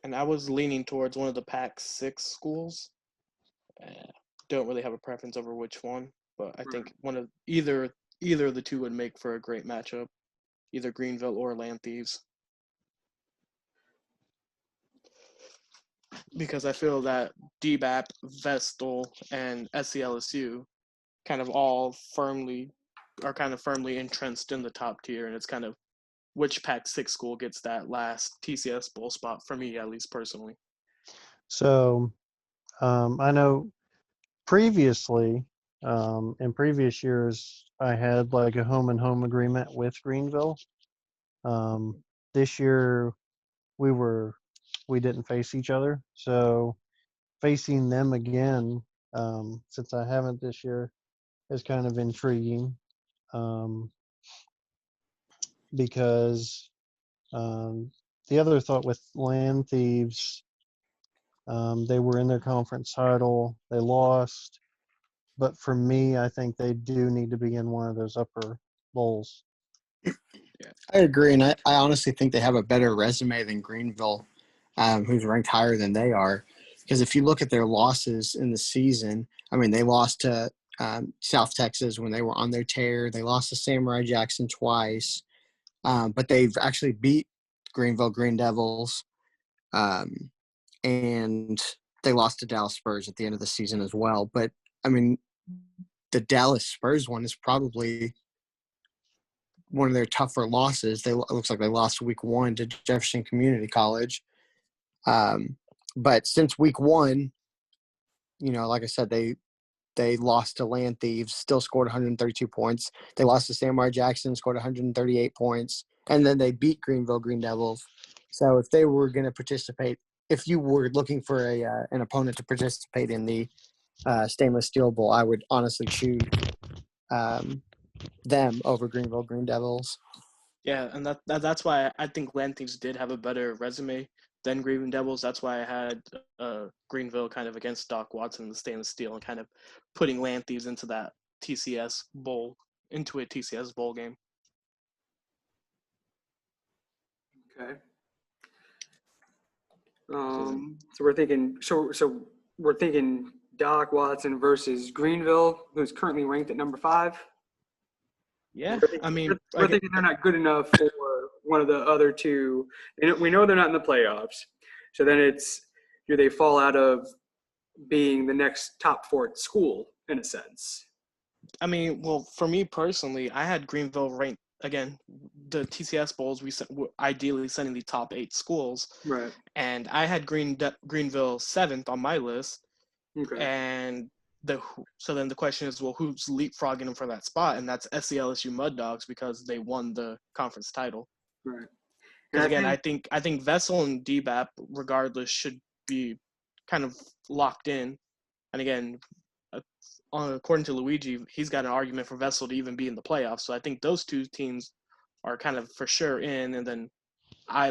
And I was leaning towards one of the Pac-6 schools. Don't really have a preference over which one, but I think one of either of the 2 would make for a great matchup, either Greenville or Land Thieves. Because I feel that DBAP, Vestal, and SCLSU are kind of firmly entrenched in the top tier, and it's kind of which Pac-6 school gets that last TCS bowl spot for me, at least personally. so I know previously, in previous years, I had like a home and home agreement with Greenville. This year, we didn't face each other, so facing them again, since I haven't this year, is kind of intriguing. Because the other thought with Land Thieves, they were in their conference title, they lost, but for me, I think they do need to be in one of those upper bowls. I agree, and I honestly think they have a better resume than Greenville, who's ranked higher than they are. Because if you look at their losses in the season, I mean, they lost to South Texas when they were on their tear. They lost to Samurai Jackson twice, but they've actually beat Greenville Green Devils, and they lost to Dallas Spurs at the end of the season as well. But, I mean, the Dallas Spurs one is probably one of their tougher losses. It looks like they lost week 1 to Jefferson Community College. But since week 1, like I said, they lost to Land Thieves, still scored 132 points. They lost to Samurai Jackson, scored 138 points. And then they beat Greenville Green Devils. So if they were going to participate, if you were looking for an opponent to participate in the Stainless Steel Bowl, I would honestly choose them over Greenville Green Devils. Yeah, and that's why I think Land Thieves did have a better resume than Green Devils. That's why I had Greenville kind of against Doc Watson in the stainless steel and kind of putting Land Thieves into a TCS bowl game. Okay. So we're thinking. So we're thinking Doc Watson versus Greenville, who's currently ranked at number 5. Yeah, We're thinking they're not good enough for one of the other 2. We know they're not in the playoffs. So then it's, do they fall out of being the next top 4 school in a sense? I mean, well, for me personally, I had Greenville ranked, again, the TCS bowls, we were ideally sending the top 8 schools. Right. And I had Greenville 7th on my list. Okay. And so then the question is, well, who's leapfrogging them for that spot? And that's SCLSU Mud Dogs because they won the conference title. Right. Because again, I think Vessel and DBAP, regardless, should be kind of locked in. And again, according to Luigi, he's got an argument for Vessel to even be in the playoffs. So I think those 2 teams are kind of for sure in. And then I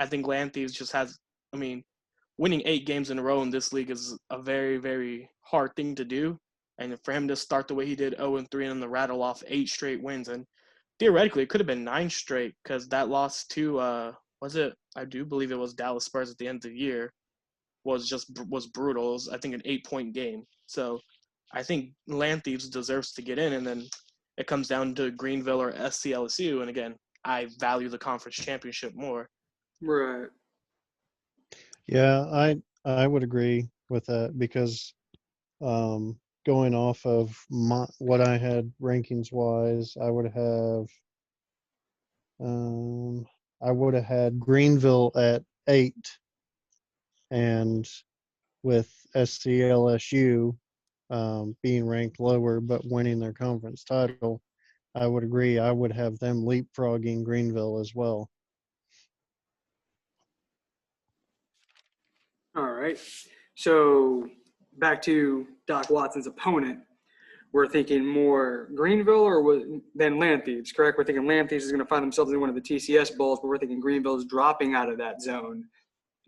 think Land Thieves just has, winning 8 games in a row in this league is a very, very hard thing to do. And for him to start the way he did 0-3 and then rattle off 8 straight wins, and theoretically it could have been 9 straight because that loss to I do believe it was Dallas Spurs at the end of the year, was brutal. It was, I think, an 8-point game. So I think Land Thieves deserves to get in, and then it comes down to Greenville or SCLSU. And again, I value the conference championship more. Right. Yeah, I would agree with that because going off of what I had rankings wise, I would have had Greenville at 8, and with SCLSU being ranked lower but winning their conference title, I would agree. I would have them leapfrogging Greenville as well. All right. So back to Doc Watson's opponent. We're thinking more Greenville than Land Thieves, correct? We're thinking Land Thieves is going to find themselves in one of the TCS bowls, but we're thinking Greenville is dropping out of that zone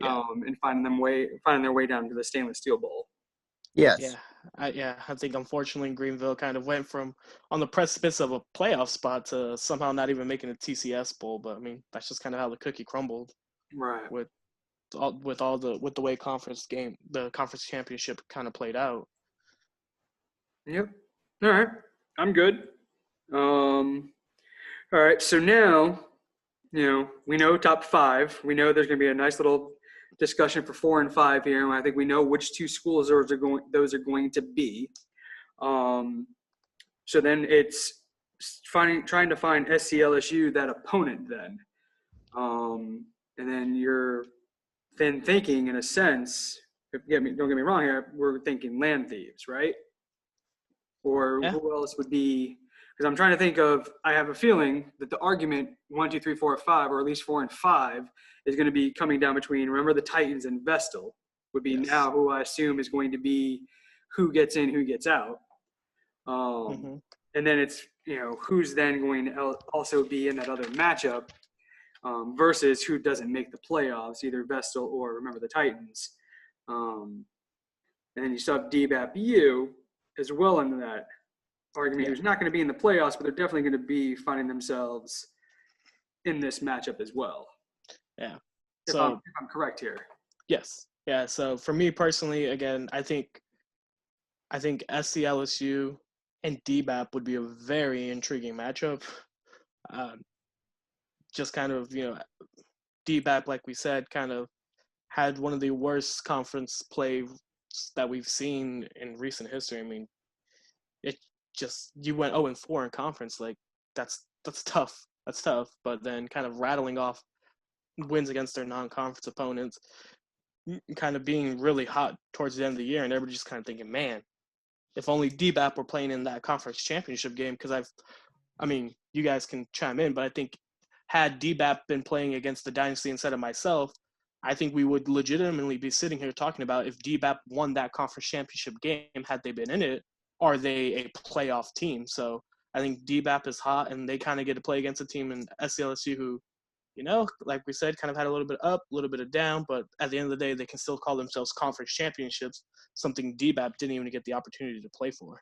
and finding their way down to the stainless steel bowl. Yes. I think unfortunately Greenville kind of went from on the precipice of a playoff spot to somehow not even making a TCS bowl. But I mean, that's just kind of how the cookie crumbled. Right. With the way the conference championship kind of played out. Yep. All right. I'm good. All right. So now, we know top 5. We know there's going to be a nice little discussion for 4 and 5 here, and I think we know which 2 schools those are going to be. So then it's trying to find SCLSU that opponent then, and then you're then thinking in a sense. Don't get me wrong here. We're thinking Land Thieves, right? Or who else would be? Because I'm trying to think of. I have a feeling that the argument 1, 2, 3, 4, 5, or at least 4 and 5, is going to be coming down between. Remember, the Titans and Vestal would be now who I assume is going to be who gets in, who gets out. And then it's who's then going to also be in that other matchup versus who doesn't make the playoffs, either Vestal or remember the Titans. And then you still have DBAP-U as well into that argument, who's not going to be in the playoffs, but they're definitely going to be finding themselves in this matchup as well. Yeah. If I'm correct here. Yes. Yeah. So for me personally, again, I think SCLSU and DBAP would be a very intriguing matchup. Just kind of, DBAP, like we said, kind of had one of the worst conference play that we've seen in recent history. I mean, you went 0-4 in conference. Like that's tough. That's tough. But then kind of rattling off wins against their non-conference opponents, kind of being really hot towards the end of the year, and everybody just kind of thinking, man, if only DBAP were playing in that conference championship game. Because you guys can chime in, but I think had DBAP been playing against the Dynasty instead of myself, I think we would legitimately be sitting here talking about if DBAP won that conference championship game, had they been in it, are they a playoff team? So I think DBAP is hot, and they kind of get to play against a team in SCLSU who, like we said, kind of had a little bit up, a little bit of down, but at the end of the day, they can still call themselves conference championships, something DBAP didn't even get the opportunity to play for.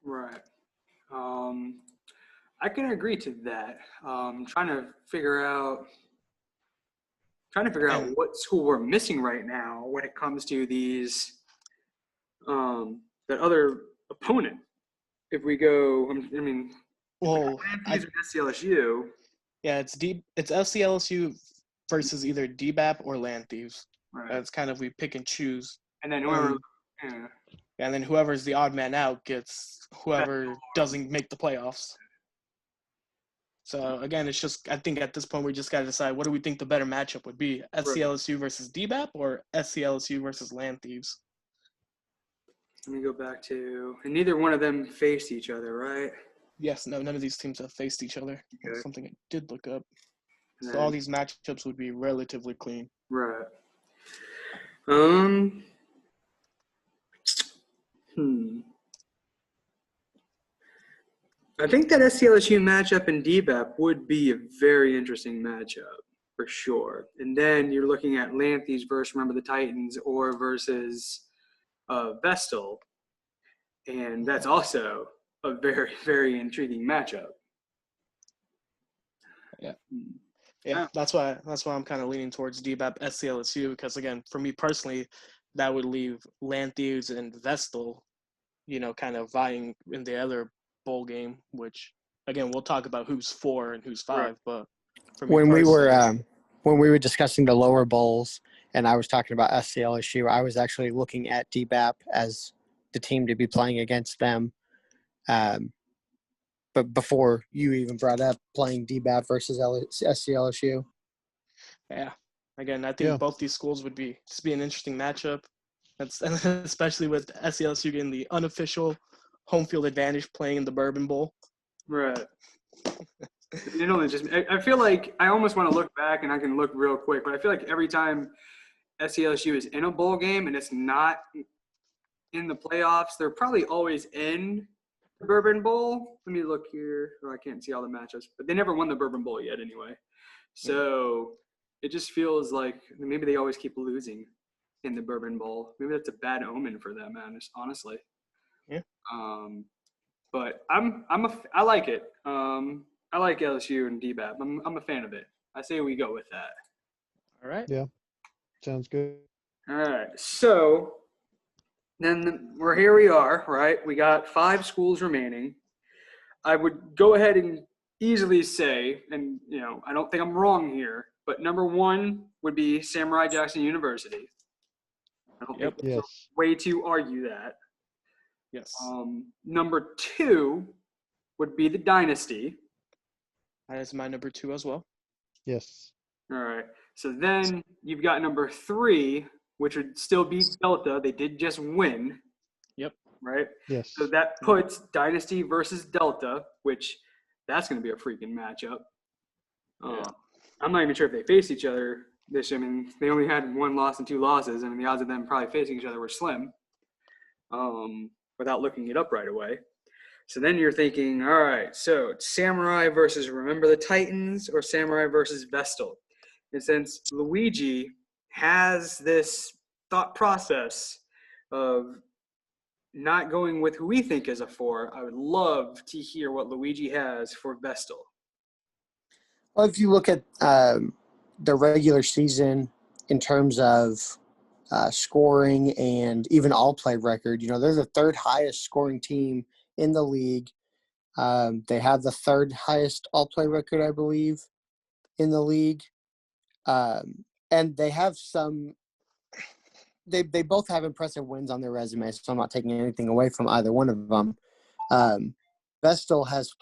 Right. I can agree to that. Trying to figure out what school we're missing right now when it comes to these that other opponent. If we go, it's SCLSU. Yeah, it's SCLSU versus either DBAP or Land Thieves. Right. That's kind of we pick and choose. And then whoever. And then whoever's the odd man out gets whoever doesn't make the playoffs. So again, it's just, I think at this point we just got to decide, what do we think the better matchup would be? SCLSU versus DBAP or SCLSU versus Land Thieves? Let me go back to, and neither one of them faced each other, right? Yes, no, none of these teams have faced each other. Okay. That's something I did look up. So all these matchups would be relatively clean. Right. I think that SCLSU matchup in DBAP would be a very interesting matchup for sure. And then you're looking at Land Thieves versus, remember, the Titans, or versus Vestal. And that's also a very, very intriguing matchup. Yeah. Hmm. Yeah, that's why I'm kind of leaning towards DBAP SCLSU because again, for me personally, that would leave Lanthies and Vestal, kind of vying in the other bowl game. Which again, we'll talk about who's 4 and who's Right. 5. But for me When we personally, were discussing the lower bowls, and I was talking about SCLSU, I was actually looking at DBAP as the team to be playing against them. But before you even brought up playing DBAP versus SCLSU. yeah, again, I think Yeah. both these schools would be an interesting matchup. That's especially with SCLSU getting the unofficial home field advantage playing in the Bourbon Bowl. Right. I feel like I almost want to look back, and I can look real quick, but I feel like every time SCLSU is in a bowl game and it's not in the playoffs, they're probably always in the Bourbon Bowl. Let me look here. Oh, I can't see all the matchups, but they never won the Bourbon Bowl yet anyway. So it just feels like maybe they always keep losing in the Bourbon Bowl. Maybe that's a bad omen for them, honestly. Yeah. But I like it. I like LSU and DBAP. I'm a fan of it. I say we go with that. All right. Yeah. Sounds good. All right. So then here we are, right? We got 5 schools remaining. I would go ahead and easily say, and I don't think I'm wrong here, but number 1 would be Samurai Jackson University. I don't think there's Yes. a way to argue that. Yes. Number 2 would be the Dynasty. That is my number 2 as well. Yes. All right. So then you've got number 3, which would still be Delta. They did just win. Yep. Right? Yes. So that puts Dynasty versus Delta, which that's going to be a freaking matchup. Yeah. I'm not even sure if they faced each other this year. I mean, they only had 1 loss and 2 losses. I mean, the odds of them probably facing each other were slim without looking it up right away. So then you're thinking, all right, so Samurai versus Remember the Titans or Samurai versus Vestal. And since Luigi has this thought process of not going with who we think is a 4, I would love to hear what Luigi has for Vestal. Well, if you look at the regular season in terms of scoring and even all-play record, they're the 3rd highest scoring team in the league. They have the 3rd highest all-play record, I believe, in the league. And they have they both have impressive wins on their resume, so I'm not taking anything away from either one of them. Vestal has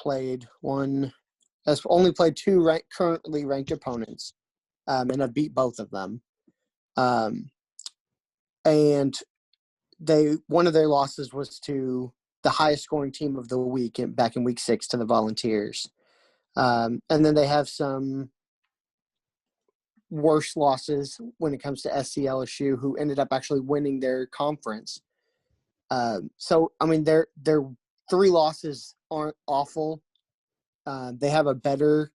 only played 2 currently ranked opponents, and have beat both of them. And one of their losses was to the highest scoring team of the week back in week 6 to the Volunteers. And then they have some worse losses when it comes to SCLSU, who ended up actually winning their conference. So, I mean, their 3 losses aren't awful. They have a better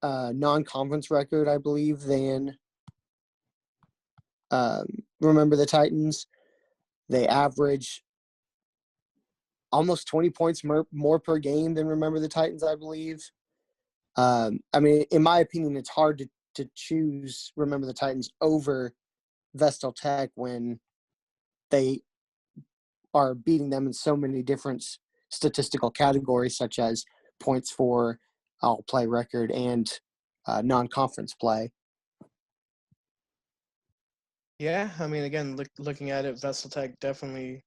non-conference record, I believe, than Remember the Titans. They average almost 20 points more per game than Remember the Titans, I believe. I mean, in my opinion, it's hard to choose Remember the Titans over Vestal Tech when they are beating them in so many different statistical categories, such as points for all-play record and non-conference play. Yeah, I mean, again, looking at it, Vestal Tech definitely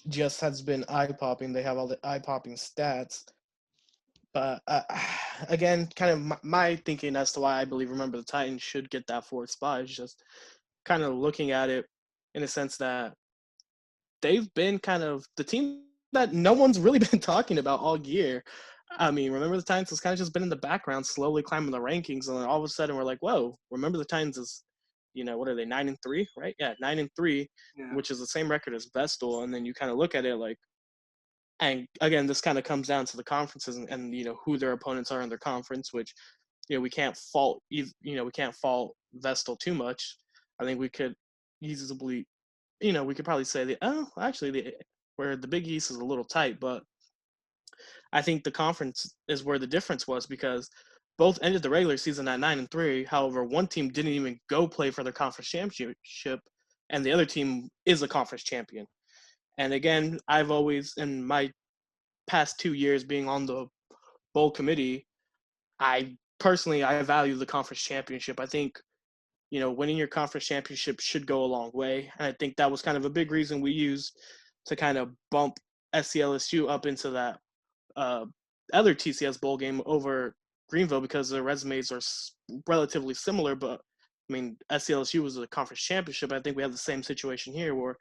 just has been eye-popping. They have all the eye-popping stats. But again, kind of my thinking as to why I believe Remember the Titans should get that 4th spot is just kind of looking at it in a sense that they've been kind of the team that no one's really been talking about all year. I mean, Remember the Titans has kind of just been in the background, slowly climbing the rankings, and then all of a sudden we're like, whoa, Remember the Titans is, what are they, 9-3, right? Yeah, 9-3, Yeah. which is the same record as Vestal. And then you kind of look at it like, and again, this kind of comes down to the conferences and who their opponents are in their conference, which we can't fault Vestal too much. I think we could easily, we could probably say where the Big East is a little tight, but I think the conference is where the difference was because both ended the regular season at 9-3. However, one team didn't even go play for their conference championship, and the other team is a conference champion. And again, I've always, in my past 2 years being on the bowl committee, I value the conference championship. I think, winning your conference championship should go a long way. And I think that was kind of a big reason we used to kind of bump SCLSU up into that other TCS bowl game over Greenville because their resumes are relatively similar. But, I mean, SCLSU was a conference championship. I think we have the same situation here where,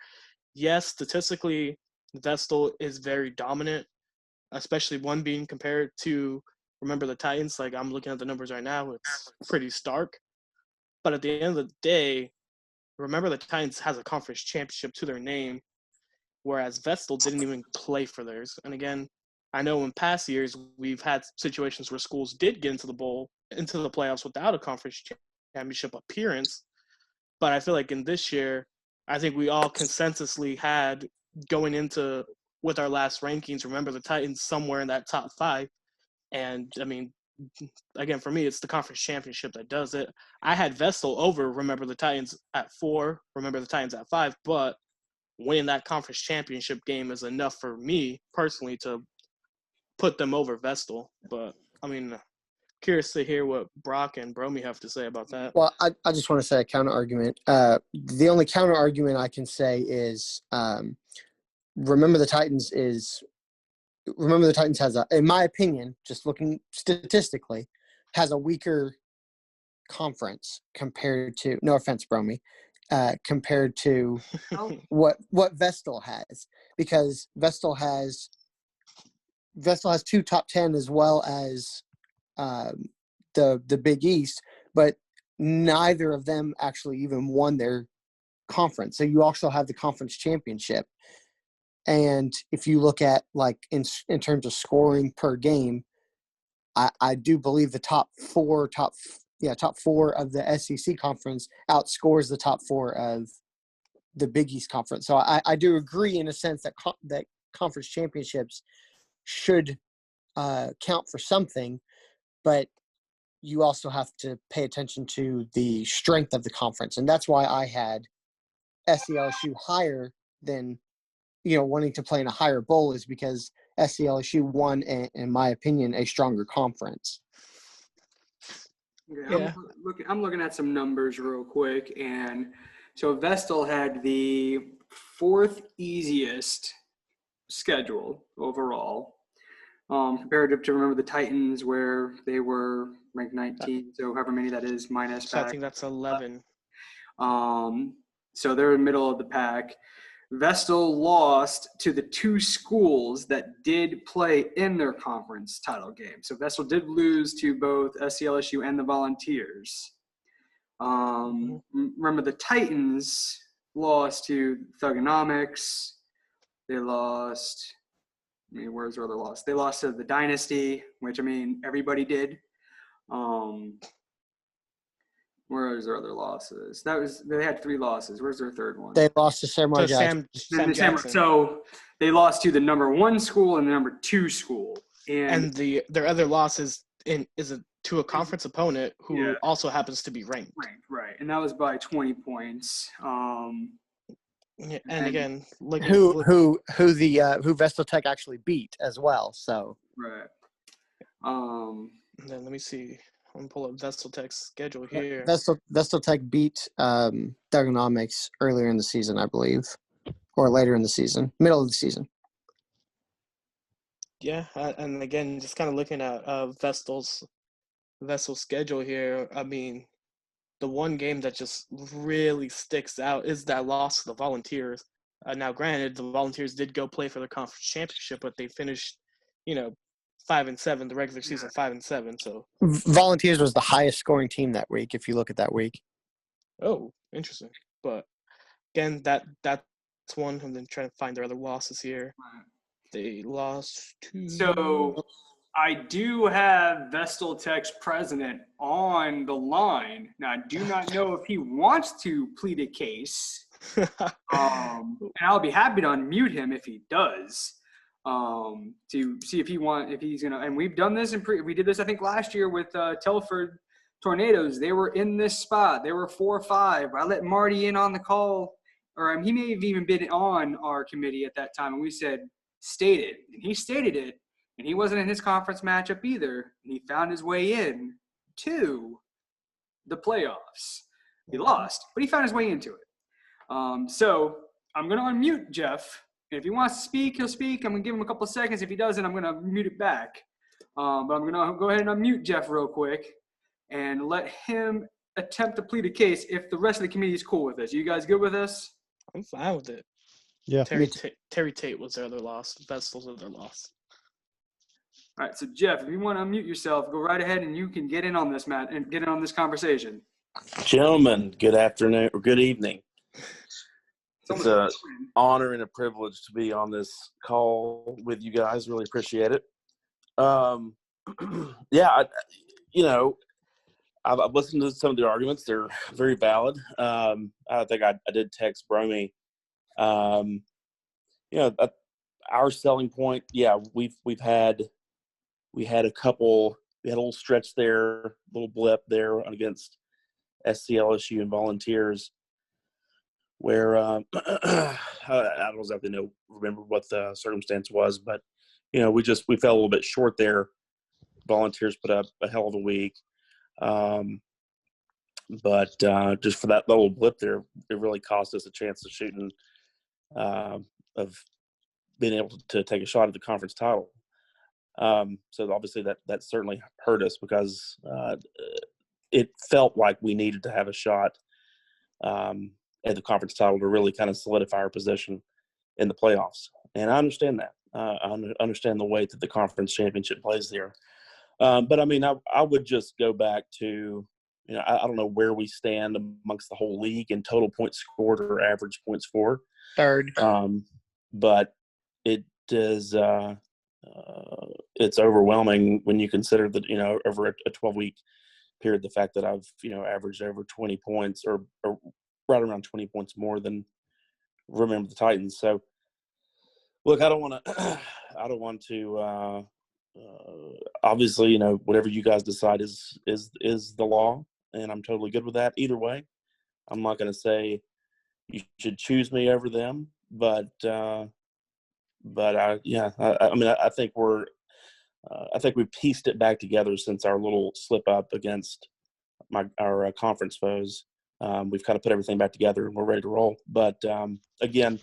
yes, statistically, Vestal is very dominant, especially one being compared to Remember the Titans. Like, I'm looking at the numbers right now. It's pretty stark. But at the end of the day, Remember the Titans has a conference championship to their name, whereas Vestal didn't even play for theirs. And again, I know in past years we've had situations where schools did get into the playoffs without a conference championship appearance. But I feel like in this year, I think we all consensusly had going into with our last rankings, Remember the Titans somewhere in that top 5. And I mean, again, for me, it's the conference championship that does it. I had Vestal over Remember the Titans at 4, Remember the Titans at 5, but winning that conference championship game is enough for me personally to put them over Vestal. But I mean, curious to hear what Brock and Bromy have to say about that. Well, I just want to say a counter argument. The only counter argument I can say is Remember the Titans has in my opinion, just looking statistically, has a weaker conference compared to, no offense, Bromy, compared to what Vestal has, because Vestal has 2 top 10 as well as the Big East, but neither of them actually even won their conference. So you also have the conference championship. And if you look at like in terms of scoring per game, I do believe the top four of the SEC conference outscores the top 4 of the Big East conference. So I do agree in a sense that that conference championships should count for something, but you also have to pay attention to the strength of the conference. And that's why I had SCLSU higher than, wanting to play in a higher bowl, is because SCLSU won, in my opinion, a stronger conference. Yeah. I'm looking at some numbers real quick. And so Vestal had the 4th easiest schedule overall, comparative to Remember the Titans, where they were ranked 19. So however many that is minus So back. I think that's 11. So they're in the middle of the pack. Vestal lost to the 2 schools that did play in their conference title game. So Vestal did lose to both SCLSU and the Volunteers. Remember the Titans lost to Thugonomics. They lost – where's their other loss? They lost to the Dynasty, which, everybody did. Where's their other losses? They had 3 losses. Where's their third one? They lost to Samurai Jackson. Sam Jackson. So they lost to the number 1 school and the number 2 school. And their other loss is to a conference opponent who also happens to be ranked. Right. And that was by 20 points. Yeah, and again, who Vestal Tech actually beat as well. So right. And then let me see. I'm gonna pull up Vestal Tech's schedule here. Vestal Tech beat Thugonomics earlier in the season, I believe, or later in the season, middle of the season. Yeah, and again, just kind of looking at Vestal's schedule here. The one game that just really sticks out is that loss to the Volunteers. Now, granted, the Volunteers did go play for the conference championship, but they finished, 5-7, the regular season 5-7. So Volunteers was the highest scoring team that week, if you look at that week. Oh, interesting. But again, that's one. I'm then trying to find their other losses here. They lost to. So I do have Vestal Tech's president on the line. Now, I do not know if he wants to plead a case. And I'll be happy to unmute him if he does. to see if he's gonna. And we've done this we did this I think last year with Telford Tornadoes. They were in this spot. They were 4-5. I let Marty in on the call, or he may have even been on our committee at that time, and we said state it, and he stated it, and he wasn't in his conference matchup either, and he found his way in to the playoffs. He lost, but he found his way into it. So I'm going to unmute Jeff. And if he wants to speak, he'll speak. I'm going to give him a couple of seconds. If he doesn't, I'm going to mute it back. But I'm going to go ahead and unmute Jeff real quick and let him attempt to plead a case if the rest of the committee is cool with this. You guys good with this? I'm fine with it. Yeah. Terry Tate was their other loss. Vestal's other loss. All right, so Jeff, if you want to unmute yourself, go right ahead and you can get in on this, Matt, and get in on this conversation. Gentlemen, good afternoon or good evening. It's an honor and a privilege to be on this call with you guys. Really appreciate it. Yeah, I've listened to some of the arguments. They're very valid. I think I did text Bromy. Our selling point, yeah, we had a little stretch there, a little blip there against SCLSU and Volunteers, where I don't exactly remember what the circumstance was, but we fell a little bit short there. Volunteers put up a hell of a week, but just for that little blip there, it really cost us a chance of shooting, of being able to take a shot at the conference title. So obviously that certainly hurt us because it felt like we needed to have a shot at the conference title to really kind of solidify our position in the playoffs. And I understand that. I understand the weight that the conference championship plays there. But I mean, I would just go back to, I don't know where we stand amongst the whole league in total points scored or average points for. Third. But it is, it's overwhelming when you consider that, over a 12-week period, the fact that I've, averaged over 20 points or right around 20 points more than Remember the Titans. So, look, I don't want to obviously, whatever you guys decide is the law, and I'm totally good with that either way. I'm not going to say you should choose me over them, but I think I think we pieced it back together since our little slip up against our conference foes. We've kind of put everything back together and we're ready to roll. But again,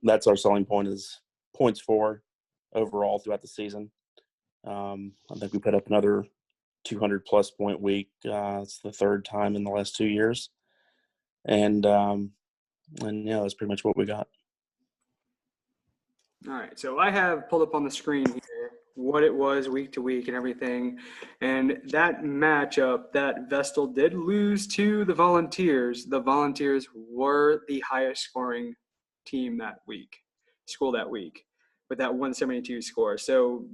that's our selling point is points for overall throughout the season. I think we put up another 200-plus point week. It's the third time in the last 2 years. And that's pretty much what we got. All right, so I have pulled up on the screen here what it was week to week and everything. And that matchup that Vestal did lose to the Volunteers were the highest scoring team that week, school that week, with that 172 score. So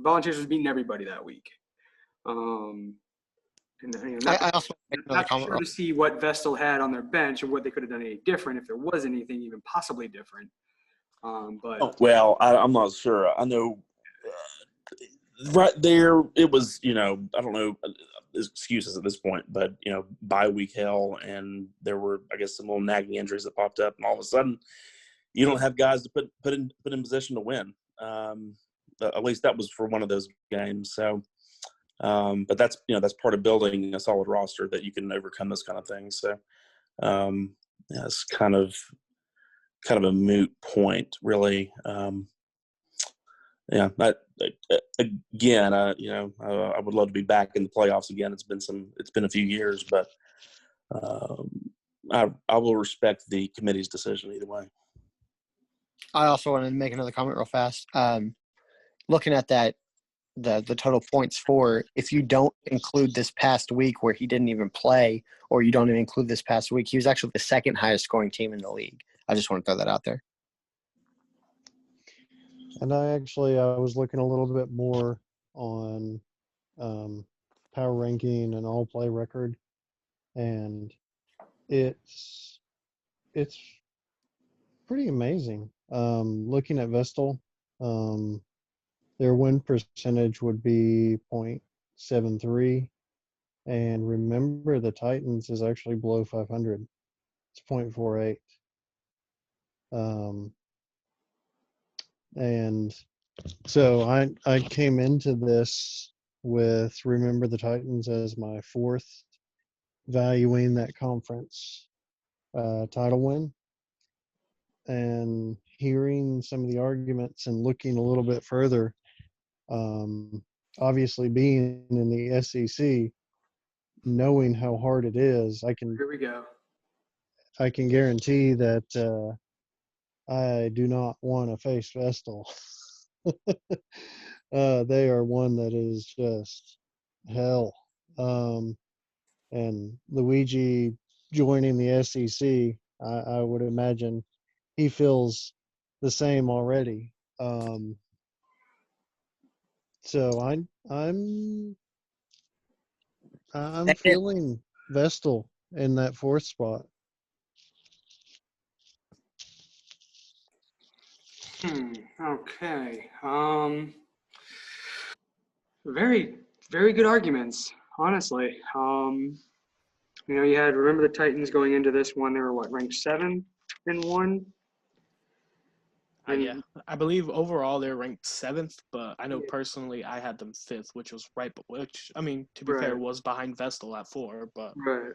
Volunteers was beating everybody that week. I also not sure to see what Vestal had on their bench and what they could have done any different, if there was anything even possibly different. I'm not sure. I know right there it was, I don't know excuses at this point, but bye week hell, and there were, I guess, some little nagging injuries that popped up, and all of a sudden you don't have guys to put in position to win. At least that was for one of those games. So, but that's part of building a solid roster, that you can overcome this kind of thing. So, it's kind of a moot point, really. I would love to be back in the playoffs again. It's been a few years, but I will respect the committee's decision either way. I also wanted to make another comment real fast. Looking at that, the total points for, if you don't include this past week where he didn't even play, or you don't even include this past week, he was actually the second highest scoring team in the league. I just want to throw that out there. And I was looking a little bit more on power ranking and all play record, and it's pretty amazing Looking at Vestal, their win percentage would be .73, and remember the Titans is actually below 500. It's .48. And so I came into this with remember the Titans as my fourth, valuing that conference title win, and hearing some of the arguments and looking a little bit further. Obviously, being in the SEC, knowing how hard it is, Here we go. I can guarantee that I do not want to face Vestal. They are one that is just hell. And Luigi joining the SEC, I would imagine he feels the same already. So I'm feeling Vestal in that fourth spot. Okay. Very, very good arguments, honestly. You had remember the Titans going into this one. They were ranked 7-1. Yeah, I believe overall they're ranked 7th, but I know personally I had them 5th, which was which I mean, to be fair, was behind Vestal at 4, but right.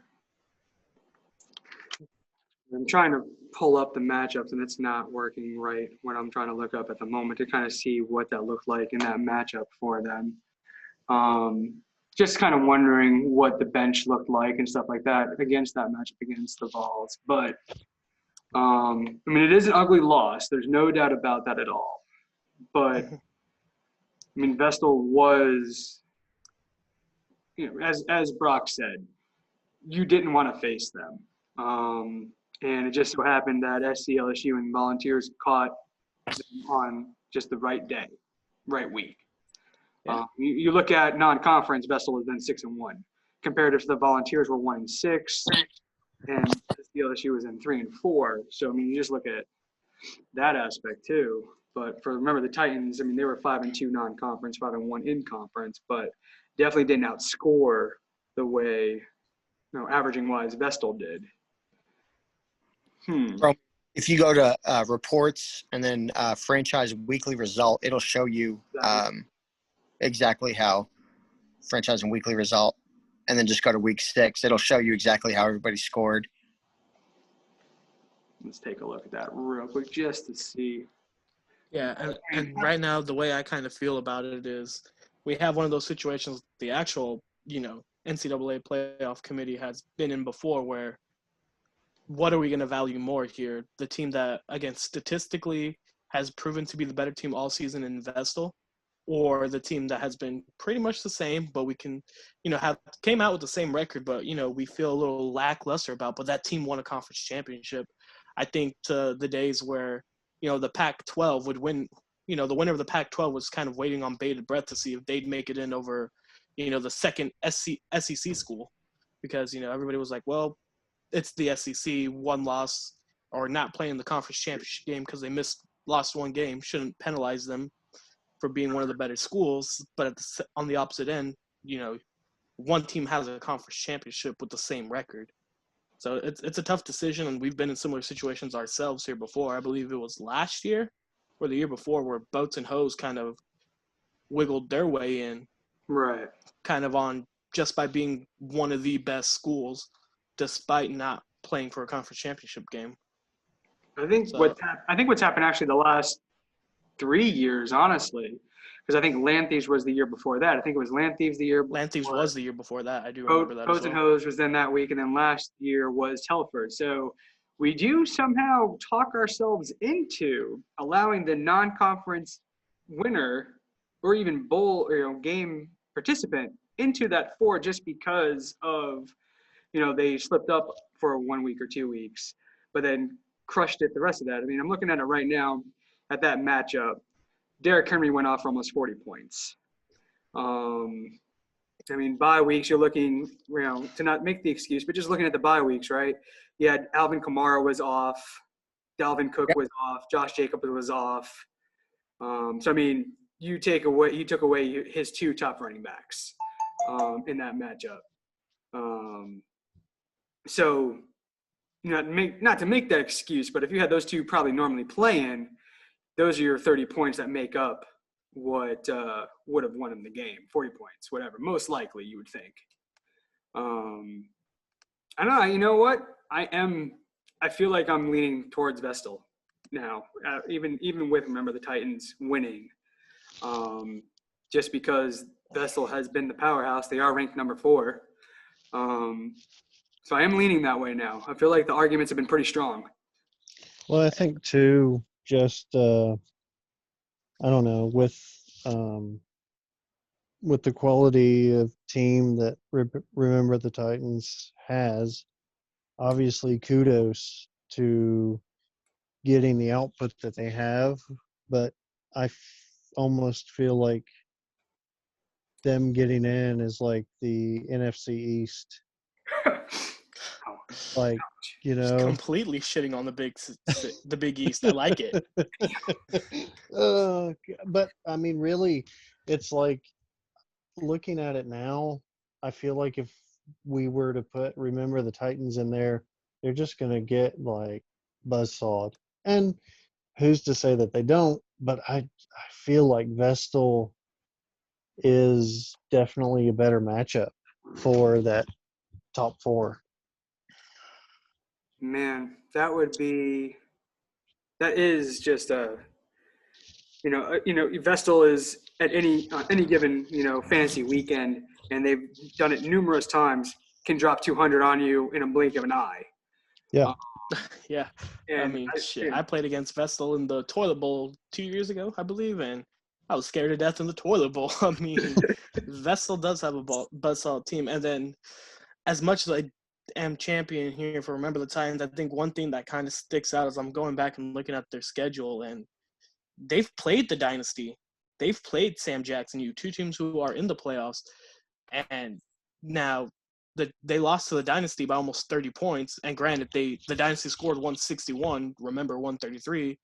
I'm trying to pull up the matchups, and it's not working right when I'm trying to look up at the moment to kind of see what that looked like in that matchup for them. Just kind of wondering what the bench looked like and stuff like that against that matchup against the Vols. But, I mean, it is an ugly loss. There's no doubt about that at all. But, I mean, Vestal was, as Brock said, you didn't want to face them. And it just so happened that SCLSU and Volunteers caught them on just the right day, right week. Yeah. You look at non-conference, Vestal has been 6-1. Compared to the Volunteers were 1-6, and SCLSU was in 3-4. So I mean, you just look at that aspect too. But remember the Titans, I mean, they were 5-2 non-conference, 5-1 in conference, but definitely didn't outscore the way, averaging wise, Vestal did. If you go to reports and then franchise weekly result, it'll show you exactly how franchise and weekly result, and then just go to week 6. It'll show you exactly how everybody scored. Let's take a look at that real quick just to see. Yeah, and right now the way I kind of feel about it is we have one of those situations the actual, NCAA playoff committee has been in before where what are we going to value more here? The team that, again, statistically has proven to be the better team all season in Vestal, or the team that has been pretty much the same, but we can, came out with the same record, but, we feel a little lackluster about, but that team won a conference championship. I think to the days where, the Pac-12 would win, the winner of the Pac-12 was kind of waiting on bated breath to see if they'd make it in over, the second SEC school, because, everybody was like, well, it's the SEC, one loss, or not playing the conference championship game because they lost one game shouldn't penalize them for being one of the better schools. But on the opposite end, one team has a conference championship with the same record. So it's a tough decision, and we've been in similar situations ourselves here before. I believe it was last year or the year before where Boats and Hose kind of wiggled their way in. Right. Kind of on just by being one of the best schools despite not playing for a conference championship game. I think what's happened actually the last 3 years, honestly, because I think Lanthieves was the year before that. I think it was Lanthieves the year before. Lanthieves was the year before that. I do remember that. Hose and Hose was then that week, and then last year was Telford. So we do somehow talk ourselves into allowing the non-conference winner or even bowl game participant into that 4 just because of they slipped up for 1 week or 2 weeks, but then crushed it the rest of that. I mean, I'm looking at it right now at that matchup. Derrick Henry went off for almost 40 points. I mean, bye weeks, you're looking, to not make the excuse, but just looking at the bye weeks, right? You had Alvin Kamara was off. Dalvin Cook was off. Josh Jacobs was off. So I mean, he took away his 2 top running backs in that matchup. So not to make that excuse, but if you had those 2 probably normally playing, those are your 30 points that make up what would have won him the game. 40 points, whatever. Most likely, you would think. I don't know. You know what? I feel like I'm leaning towards Vestal now, even with Remember the Titans winning, just because Vestal has been the powerhouse. They are ranked number 4. So I am leaning that way now. I feel like the arguments have been pretty strong. Well, I think too, just I don't know, with the quality of team that Remember the Titans has, obviously kudos to getting the output that they have, but I almost feel like them getting in is like the NFC East. Like, you Just know, completely shitting on the Big East. I like it. but I mean, really, it's like looking at it now, I feel like if we were to put Remember the Titans in there, they're just going to get like buzzsawed. And who's to say that they don't? But I feel like Vestal is definitely a better matchup for that top 4. Man, that is just Vestal is at any given, fantasy weekend, and they've done it numerous times, can drop 200 on you in a blink of an eye. Yeah. Yeah. I mean, I played against Vestal in the Toilet Bowl 2 years ago, I believe, and I was scared to death in the Toilet Bowl. I mean, Vestal does have a buzzsaw team. And then as much as I am champion here for Remember the Titans, I think one thing that kind of sticks out is I'm going back and looking at their schedule, and they've played the Dynasty. They've played Sam Jackson, 2 teams who are in the playoffs. And now they lost to the Dynasty by almost 30 points. And granted, the Dynasty scored 161, Remember 133.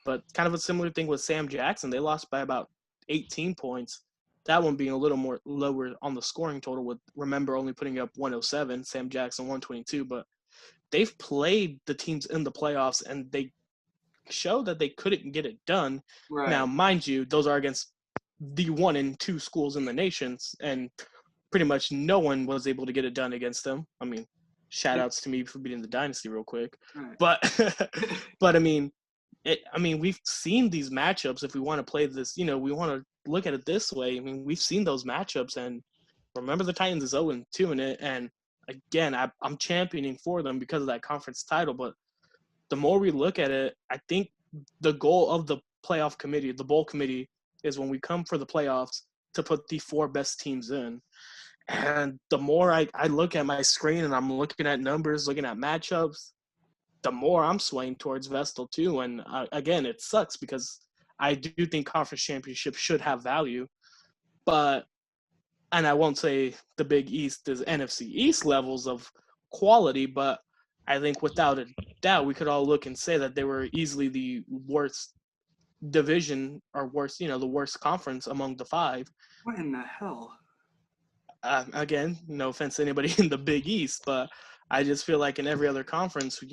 But kind of a similar thing with Sam Jackson. They lost by about 18 points. That one being a little more lower on the scoring total, with Remember only putting up 107, Sam Jackson 122. But they've played the teams in the playoffs, and they show that they couldn't get it done. Right. Now, mind you, those are against the 1 and 2 schools in the nations, and pretty much no one was able to get it done against them. I mean, shout outs to me for beating the Dynasty real quick. Right. But I mean, we've seen these matchups. If we want to play this, we want to look at it this way. I mean, we've seen those matchups, and Remember the Titans is 0-2 in it. And again, I'm championing for them because of that conference title. But the more we look at it, I think the goal of the playoff committee, the bowl committee, is when we come for the playoffs to put the 4 best teams in. And the more I look at my screen and I'm looking at numbers, looking at matchups, the more I'm swaying towards Vestal too. And again, it sucks because I do think conference championships should have value. And I won't say the Big East is NFC East levels of quality, but I think without a doubt, we could all look and say that they were easily the worst division, or worst, the worst conference among the 5. What in the hell? Again, no offense to anybody in the Big East, but I just feel like in every other conference,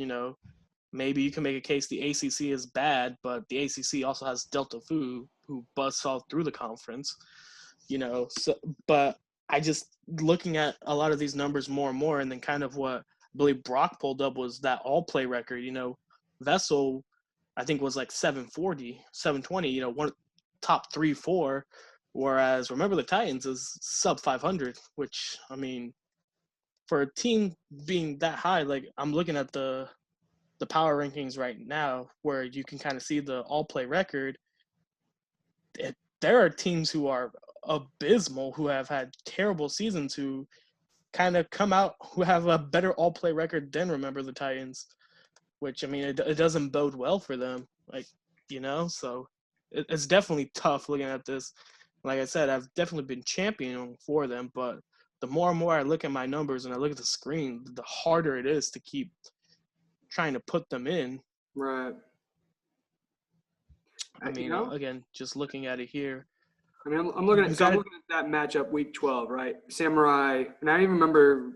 maybe you can make a case the ACC is bad, but the ACC also has Delta Fu, who buzzed all through the conference, So, but I just looking at a lot of these numbers more and more, and then kind of what I believe Brock pulled up was that all-play record. Vestal, I think, was like 740, 720, one top 3, 4, whereas Remember the Titans is sub 500, which, I mean, for a team being that high, like I'm looking at the power rankings right now where you can kind of see the all-play record. There are teams who are abysmal, who have had terrible seasons, who kind of come out, who have a better all-play record than Remember the Titans, which, I mean, it doesn't bode well for them, so it's definitely tough looking at this. Like I said, I've definitely been championing for them, but the more and more I look at my numbers and I look at the screen, the harder it is to keep trying to put them in, Right. I mean, again, just looking at it here. I mean, I'm looking at that matchup week 12, right? Samurai, and I even remember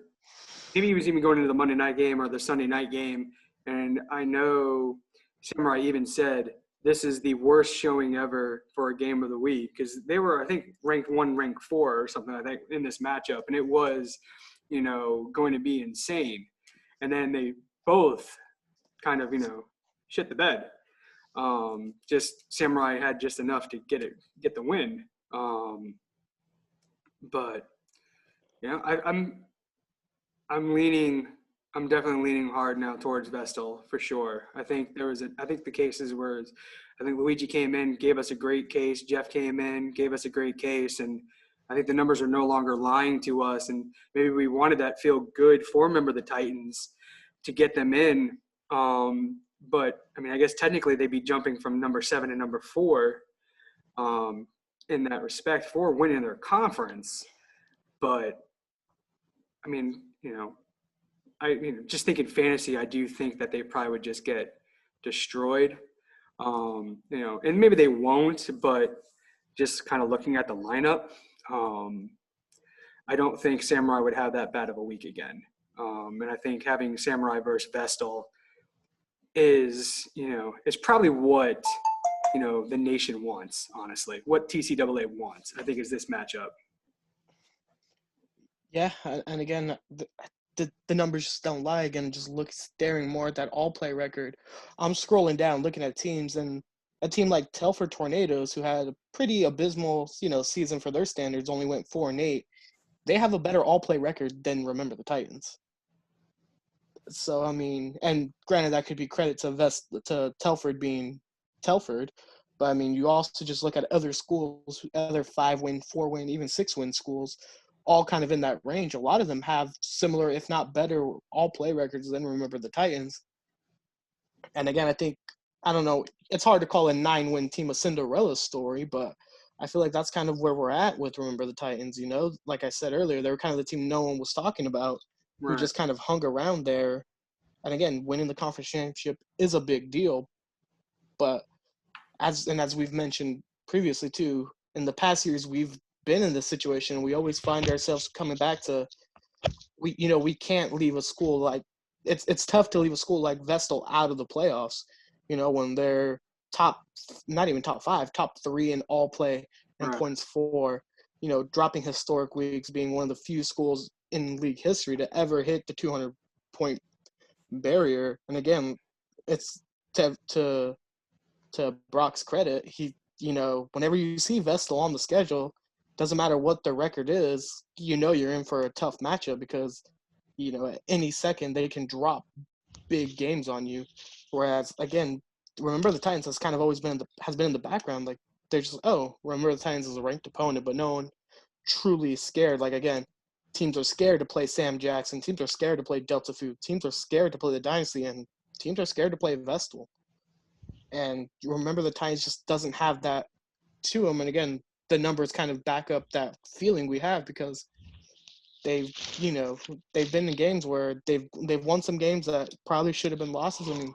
maybe he was even going into the Monday night game or the Sunday night game, and I know Samurai even said this is the worst showing ever for a game of the week because they were, I think, ranked 1, ranked 4 or something like that in this matchup, and it was, going to be insane. And then they both kind of, shit the bed. Just Samurai had just enough to get the win. But I'm definitely leaning hard now towards Vestal for sure. I think the cases were, I think Luigi came in, gave us a great case. Jeff came in, gave us a great case. And I think the numbers are no longer lying to us. And maybe we wanted that feel good for Remember the Titans to get them in. But I mean, I guess technically they'd be jumping from number 7 to number 4 in that respect for winning their conference. But I mean, just thinking fantasy, I do think that they probably would just get destroyed. And maybe they won't, but just kind of looking at the lineup, I don't think Samurai would have that bad of a week again. And I think having Samurai versus Vestal is probably what, the nation wants, honestly. What TCAA wants, I think, is this matchup. Yeah, and again, the numbers just don't lie. Again, just staring more at that all-play record. I'm scrolling down, looking at teams, and a team like Telford Tornadoes, who had a pretty abysmal, season for their standards, only went 4-8. They have a better all-play record than Remember the Titans. So I mean, and granted, that could be credit to Telford being Telford, but I mean, you also just look at other schools, other 5-win, 4-win, even 6-win schools, all kind of in that range. A lot of them have similar, if not better, all-play records than Remember the Titans. And again, I don't know, it's hard to call a 9-win team a Cinderella story, but I feel like that's kind of where we're at with Remember the Titans. Like I said earlier, they were kind of the team no one was talking about, who just kind of hung around there. And again, winning the conference championship is a big deal. But as we've mentioned previously too, in the past years, we've been in this situation. We always find ourselves coming back to, we can't leave a school like, it's tough to leave a school like Vestal out of the playoffs, when they're not even top 5, top 3 in all play and points for, dropping historic weeks, being one of the few schools in league history to ever hit the 200-point barrier. And again, it's to Brock's credit, he, whenever you see Vestal on the schedule, doesn't matter what the record is, you're in for a tough matchup because, at any second they can drop big games on you. Whereas again, Remember the Titans has kind of always been in the background. Like they're just, Remember the Titans is a ranked opponent, but no one truly is scared. Like again, teams are scared to play Sam Jackson. Teams are scared to play Delta Food. Teams are scared to play the Dynasty, and teams are scared to play Vestal. And Remember the Titans just doesn't have that to them. And again, the numbers kind of back up that feeling we have because they've been in games where they've won some games that probably should have been losses. I mean,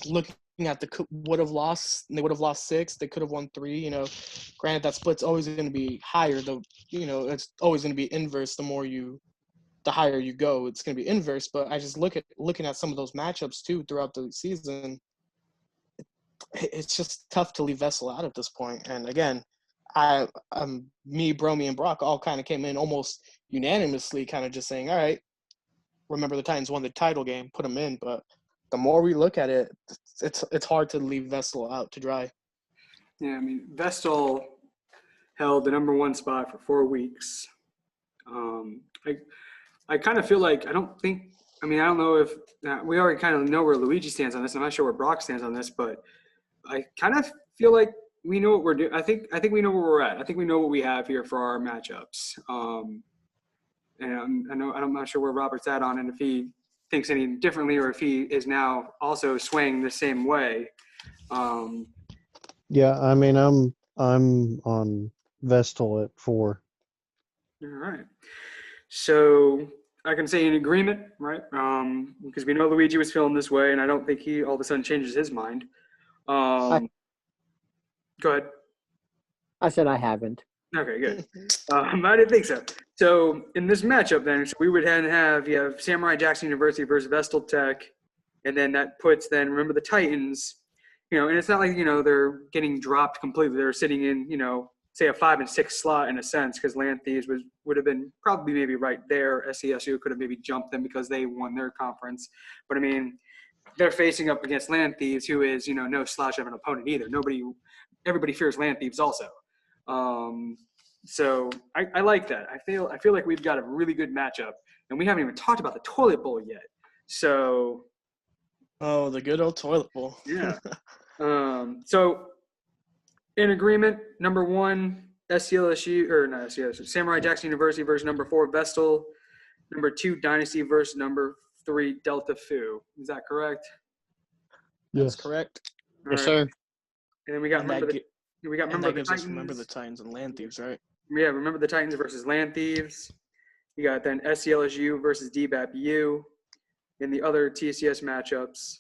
looking at they would have lost 6, they could have won 3. Granted, that split's always going to be higher. It's always going to be inverse. The higher you go, it's going to be inverse. But I just looking at some of those matchups too throughout the season, it's just tough to leave Vestal out at this point. And again, me, Bromy, and Brock all kind of came in almost unanimously, kind of just saying, all right, Remember the Titans won the title game, put them in. But the more we look at it, it's hard to leave Vestal out to dry. Yeah, I mean, Vestal held the number 1 spot for 4 weeks. I kind of feel like I don't know if we already kind of know where Luigi stands on this. I'm not sure where Brock stands on this, but I kind of feel like we know what we're doing. I think we know where we're at. I think we know what we have here for our matchups. And I'm not sure where Robert's at on it, if he thinks any differently or if he is now also swaying the same way. Yeah, I mean, I'm on Vestal at 4. All right. So I can say in agreement, right? Because we know Luigi was feeling this way, and I don't think he all of a sudden changes his mind. Go ahead. I said I haven't. Okay, good. I didn't think so. So in this matchup, then, so we would then have Samurai Jackson University versus Vestal Tech, and then that puts remember the Titans, and it's not like they're getting dropped completely. They're sitting in say a 5 and 6 slot in a sense, because Land Thieves would have been probably maybe right there. SCSU could have maybe jumped them because they won their conference, but I mean they're facing up against Land Thieves, who is no slouch of an opponent either. Everybody fears Land Thieves also. So I like that. I feel like we've got a really good matchup, and we haven't even talked about the toilet bowl yet. So, the good old toilet bowl. Yeah. So in agreement, number 1, SCLSU or not SCLSU, Samurai Jackson University versus number 4, Vestal. Number 2, Dynasty versus number 3, Delta Fu. Is that correct? That's correct. Yes, sir. And then we got And remember that the gives Titans. us Remember the Titans and Land Thieves, right? Yeah, remember the Titans versus Land Thieves. You got then SCLSU versus DBAP-U in the other TCS matchups.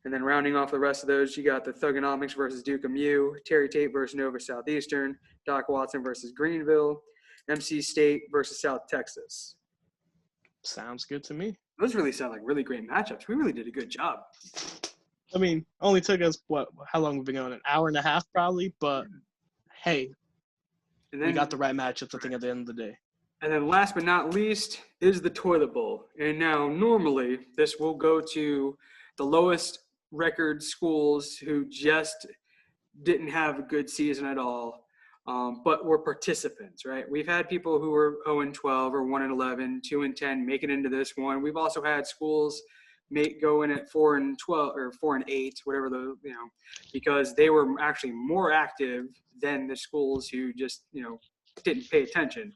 And then rounding off the rest of those, you got the Thugonomics versus Dukem U, Terry Tate versus Nova Southeastern, Doc Watson versus Greenville, MC State versus South Texas. Sounds good to me. Those really sound like really great matchups. We really did a good job. I mean, only took us, how long we've been going? An hour and a half probably, but hey, And then, we got the right matchups, I think, at the end of the day. And then last but not least is the toilet bowl. And now normally this will go to the lowest record schools who just didn't have a good season at all, but were participants, right? We've had people who were 0-12 or 1-11, 2-10 make it into this one. We've also had schools go in at 4-12 or 4-8, whatever because they were actually more active than the schools who just didn't pay attention.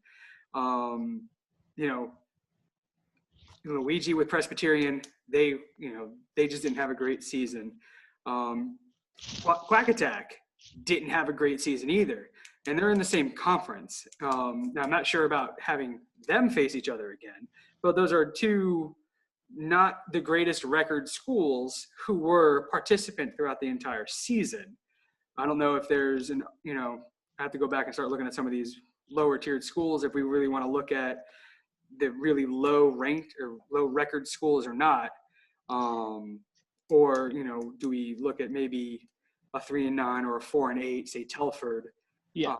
Luigi with Presbyterian, they just didn't have a great season. Quack Attack didn't have a great season either, and they're in the same conference. Now I'm not sure about having them face each other again, but those are two not the greatest record schools who were participant throughout the entire season. I don't know if there's I have to go back and start looking at some of these lower tiered schools if we really want to look at the really low ranked or low record schools or not. Or, do we look at maybe a 3-9 or a 4-8, say Telford? Yeah,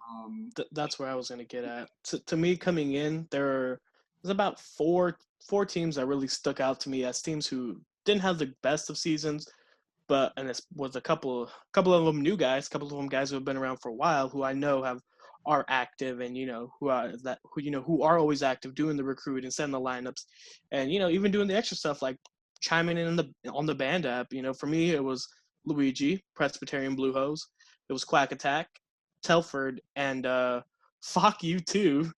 that's where I was going to get at. To me, coming in, there's about four teams that really stuck out to me as teams who didn't have the best of seasons, and it was a couple of them new guys, a couple of them guys who have been around for a while, who I know are active and who are always active doing the recruiting, setting the lineups, and even doing the extra stuff like chiming in on the band app. For me it was Luigi, Presbyterian Blue Hose. It was Quack Attack, Telford, and fuck you too.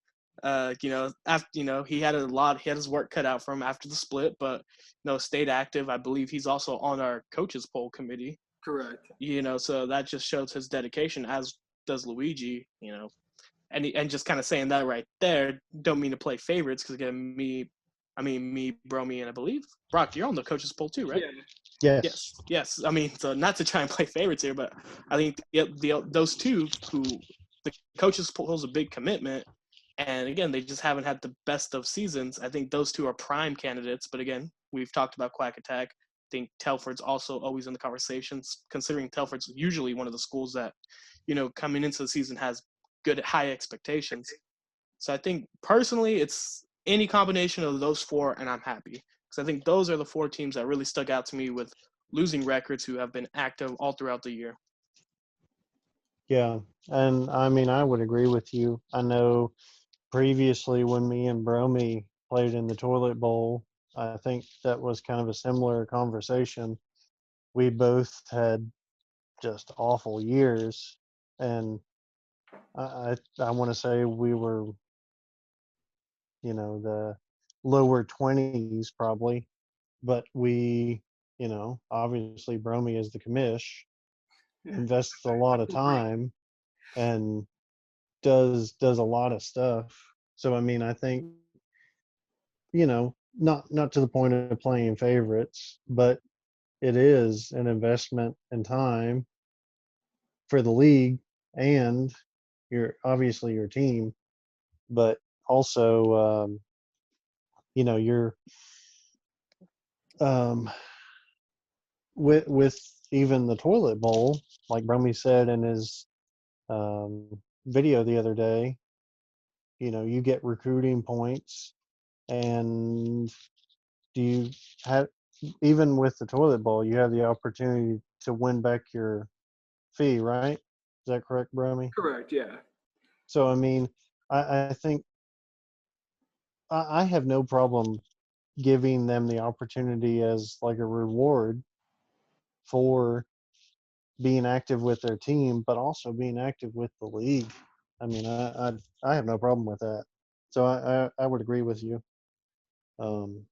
After he had his work cut out for him after the split, but stayed active. I believe he's also on our coaches poll committee. Correct. So that just shows his dedication, as does Luigi. And just kind of saying that right there, don't mean to play favorites, because again, me, Bromy, and I believe Brock, you're on the coaches poll too, right? Yeah. Yes. I mean, so not to try and play favorites here, but I think those two who the coaches poll is a big commitment, and again, they just haven't had the best of seasons. I think those two are prime candidates. But again, we've talked about Quack Attack. I think Telford's also always in the conversations, considering Telford's usually one of the schools that, coming into the season has good high expectations. So I think personally it's any combination of those four, and I'm happy, because I think those are the four teams that really stuck out to me with losing records, who have been active all throughout the year. Yeah, and I mean, I would agree with you. I know previously when me and Bromy played in the toilet bowl, I think that was kind of a similar conversation. We both had just awful years, and I want to say we were, the lower 20s probably, but we, obviously Bromy is the commish, invests a lot of time and does a lot of stuff. So I mean, I think not to the point of playing favorites, but it is an investment in time for the league and obviously your team, but also you're with even the toilet bowl, like Bromy said in his video the other day. You get recruiting points, and do you have, even with the toilet bowl, you have the opportunity to win back your fee, right? Is that correct, Bromy? Correct. Yeah. So, I mean, I think I have no problem giving them the opportunity as like a reward for being active with their team, but also being active with the league. I mean, I have no problem with that. So I would agree with you on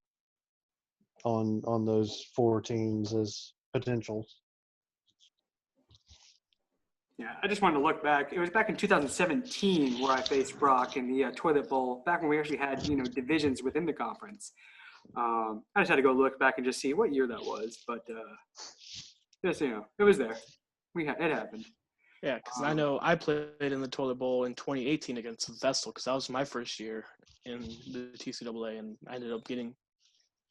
those 4 teams as potentials. Yeah, I just wanted to look back. It was back in 2017 where I faced Brock in the Toilet Bowl, back when we actually had, divisions within the conference. I just had to go look back and just see what year that was. But just, it was there. It happened. Yeah, because I know I played in the Toilet Bowl in 2018 against Vestal, because that was my first year in the TCAA, and I ended up getting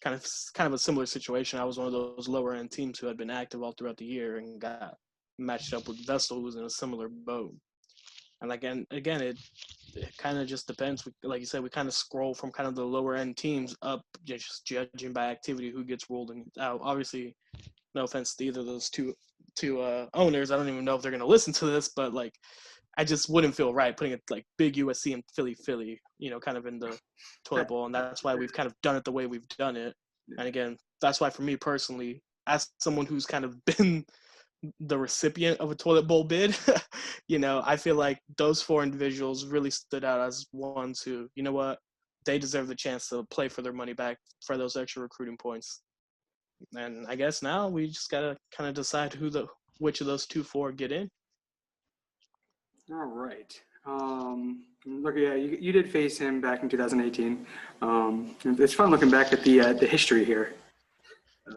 kind of a similar situation. I was one of those lower end teams who had been active all throughout the year and got matched up with Vestal, who was in a similar boat. And again, it kind of just depends. Like you said, we kind of scroll from kind of the lower end teams up, just judging by activity who gets ruled out. Obviously, no offense to either of those two owners. I don't even know if they're going to listen to this, but like, I just wouldn't feel right putting it like big USC and Philly, kind of in the toilet bowl. And that's why we've kind of done it the way we've done it. And again, that's why for me personally, as someone who's kind of been the recipient of a toilet bowl bid, I feel like those 4 individuals really stood out as ones who, they deserve the chance to play for their money back for those extra recruiting points. And I guess now we just gotta kind of decide which of those 4 get in. All right. Look, yeah, you did face him back in 2018. It's fun looking back at the history here.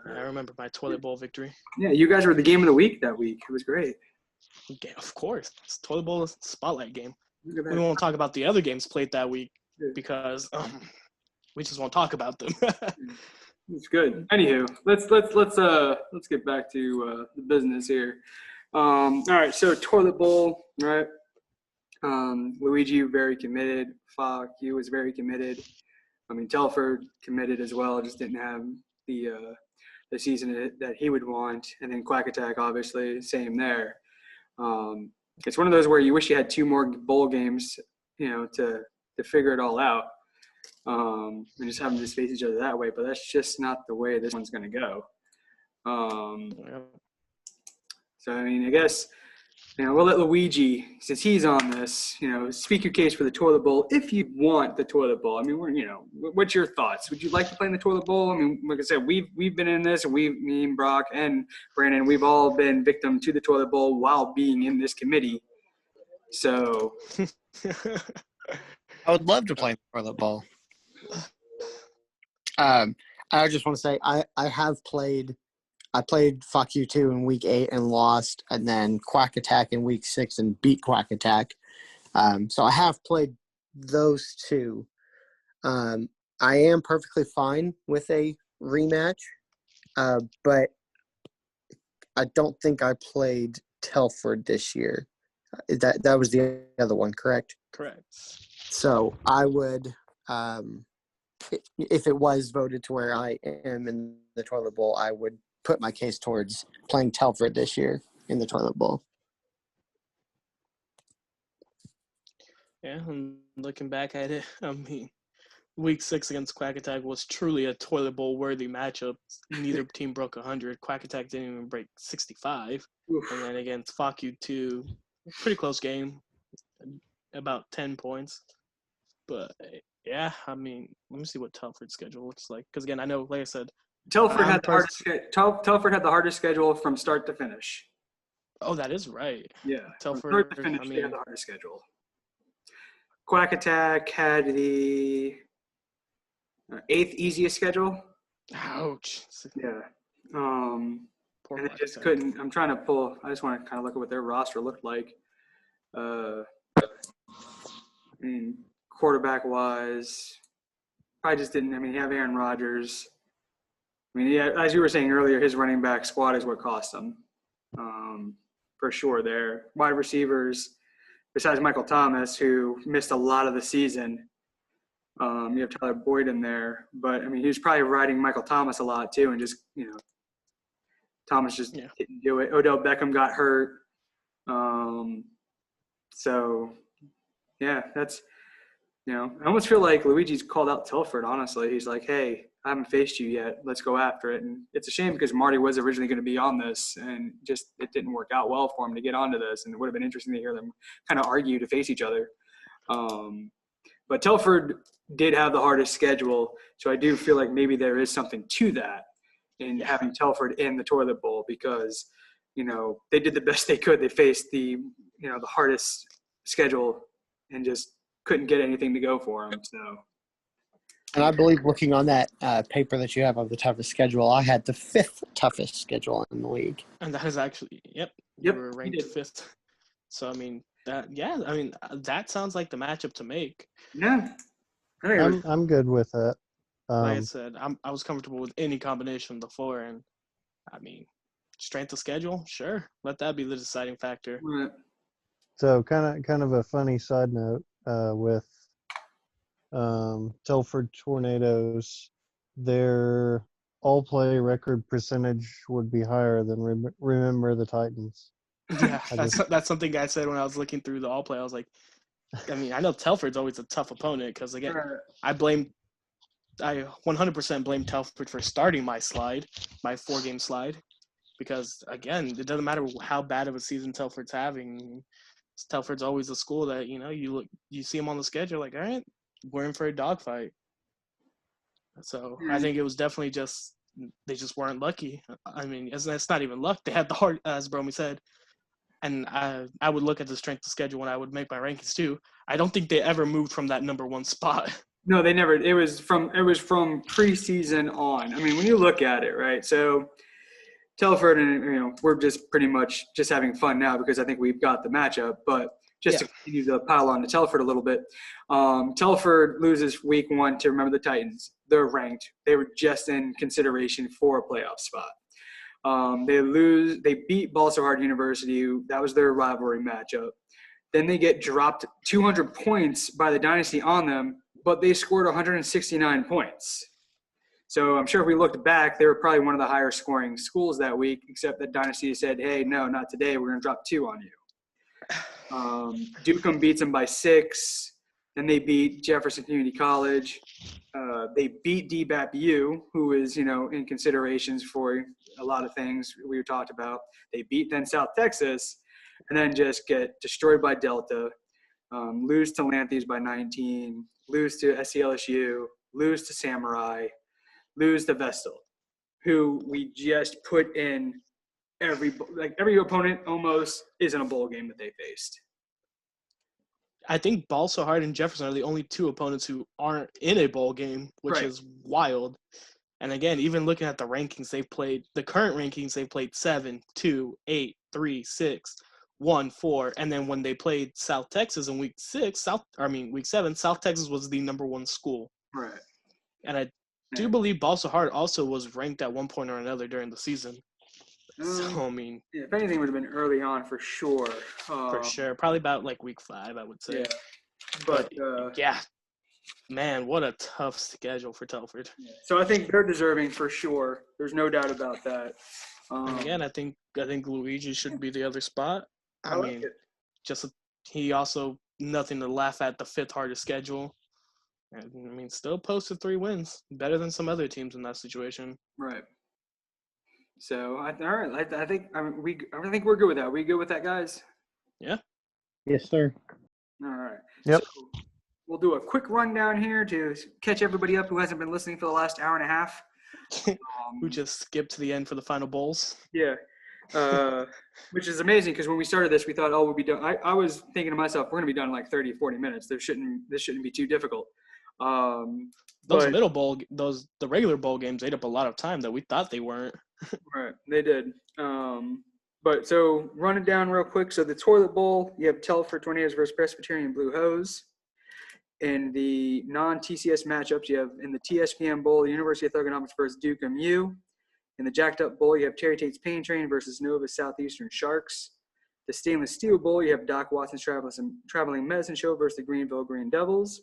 I remember my toilet bowl victory. Yeah, you guys were the game of the week that week. It was great. Yeah, of course. It's toilet bowl spotlight game. We won't talk about the other games played that week because we just won't talk about them. It's good. Anywho, let's get back to the business here. All right, so toilet bowl, right? Luigi very committed. Falk, he was very committed. I mean, Telford committed as well. Just didn't have the season that he would want. And then Quack Attack, obviously, same there. It's one of those where you wish you had 2 more bowl games, to figure it all out. And just have them just face each other that way. But that's just not the way this one's going to go. So, I mean, I guess, we'll let Luigi, since he's on this, speak your case for the toilet bowl if you want the toilet bowl. I mean, what's your thoughts? Would you like to play in the toilet bowl? I mean, like I said, we've been in this, and me and Brock and Brandon, we've all been victim to the toilet bowl while being in this committee. So I would love to play toilet bowl. I just want to say I played Fuck You 2 in week 8 and lost, and then Quack Attack in week 6 and beat Quack Attack. So I have played those 2. I am perfectly fine with a rematch, but I don't think I played Telford this year. That was the other one, correct? Correct. So I would, if it was voted to where I am in the toilet bowl, I would put my case towards playing Telford this year in the toilet bowl. Yeah, and looking back at it, I mean, week 6 against Quack Attack was truly a toilet bowl worthy matchup. Neither team broke 100. Quack Attack didn't even break 65. Oof. And then against Fuck You 2, pretty close game, about 10 points. But yeah, I mean, let me see what Telford's schedule looks like. Because again, I know, like I said, Telford had the hardest schedule from start to finish. Oh, that is right. Yeah, Telford, from start to finish, they had the hardest schedule. Quack Attack had the 8th easiest schedule. Ouch. Yeah. Poor And they Black just Tech. couldn't. I'm trying to pull. I just want to kind of look at what their roster looked like. Quarterback wise, probably just didn't. I mean, you have Aaron Rodgers. I mean, yeah, as you were saying earlier, his running back squad is what cost them, for sure. There, wide receivers, besides Michael Thomas, who missed a lot of the season. You have Tyler Boyd in there, but I mean, he was probably riding Michael Thomas a lot too, and just Thomas just didn't do it. Odell Beckham got hurt, so yeah, that's I almost feel like Luigi's called out Telford. Honestly, he's like, "Hey, I haven't faced you yet. Let's go after it." And it's a shame because Marty was originally going to be on this, and just it didn't work out well for him to get onto this. And it would have been interesting to hear them kind of argue to face each other. But Telford did have the hardest schedule, so I do feel like maybe there is something to that in having Telford in the toilet bowl because, they did the best they could. They faced the hardest schedule and just couldn't get anything to go for them. So, And I believe looking on that paper that you have of the toughest schedule, I had the 5th toughest schedule in the league. And that is actually, you were ranked 5th. So, I mean, that sounds like the matchup to make. Yeah. I'm good with that. Like I said, I was comfortable with any combination of the 4, and I mean, strength of schedule, sure, let that be the deciding factor. Right. So kind of a funny side note with Telford Tornadoes, their all-play record percentage would be higher than Remember the Titans. Yeah, that's something I said when I was looking through the all-play. I was like, I mean, I know Telford's always a tough opponent because, again, I 100% blame Telford for starting my 4-game slide, because, again, it doesn't matter how bad of a season Telford's having. Telford's always a school that, you see them on the schedule, like, all right, we're in for a dogfight. So I think it was definitely they just weren't lucky. I mean, it's not even luck. They had the hard, as Bromy said. And I would look at the strength of schedule when I would make my rankings too. I don't think they ever moved from that number 1 spot. No, they never. It was from preseason on. I mean, when you look at it, right? So Telford and we're just pretty much just having fun now because I think we've got the matchup. But just to continue to pile on to Telford a little bit, Telford loses week 1 to Remember the Titans. They're ranked. They were just in consideration for a playoff spot. They beat Balsahard University. That was their rivalry matchup. Then they get dropped 200 points by the Dynasty on them, but they scored 169 points. So I'm sure if we looked back, they were probably one of the higher scoring schools that week, except that Dynasty said, hey, no, not today. We're going to drop 2 on you. Dukem beats them by 6. Then they beat Jefferson Community College. They beat DBAPU, who is, in considerations for a lot of things we talked about. They beat then South Texas, and then just get destroyed by Delta, lose to Lanthes by 19, lose to SCLSU, lose to Samurai, lose to Vestal, who we just put in every opponent almost is in a bowl game that they faced. I think Balsahard and Jefferson are the only 2 opponents who aren't in a bowl game, which is wild. And again, even looking at the rankings they've played, the current rankings, they've played 7, 2, 8, 3, 6, 1, 4. And then when they played South Texas in week 7, South Texas was the number 1 school. Right. And I do believe Balsahard also was ranked at one point or another during the season. So, I mean, if anything, it would have been early on for sure. For sure. Probably about like week 5, I would say. Yeah. But man, what a tough schedule for Telford. Yeah. So I think they're deserving for sure. There's no doubt about that. And again, I think Luigi should be the other spot. I mean, he also nothing to laugh at, the 5th hardest schedule. And, I mean, still posted 3 wins, better than some other teams in that situation. Right. So I think we're good with that. We good with that, guys? Yeah. Yes, sir. All right. Yep. So we'll do a quick rundown here to catch everybody up who hasn't been listening for the last hour and a half. Who just skipped to the end for the final bowls. Yeah. Which is amazing because when we started this, we thought, we'll be done. I was thinking to myself, we're going to be done in like 30, 40 minutes. This shouldn't be too difficult. Those But the regular bowl games ate up a lot of time that we thought they weren't. right, they did. But so run it down real quick. So the Toilet Bowl, you have Telford Tornadoes versus Presbyterian Blue Hose. In the non-TCS matchups, you have in the TSPM Bowl, the University of Thugonomics versus Dukem U. In the Jacked Up Bowl, you have Terry Tate's Pain Train versus Nova Southeastern Sharks. The Stainless Steel Bowl, you have Doc Watson's Traveling Medicine Show versus the Greenville Green Devils.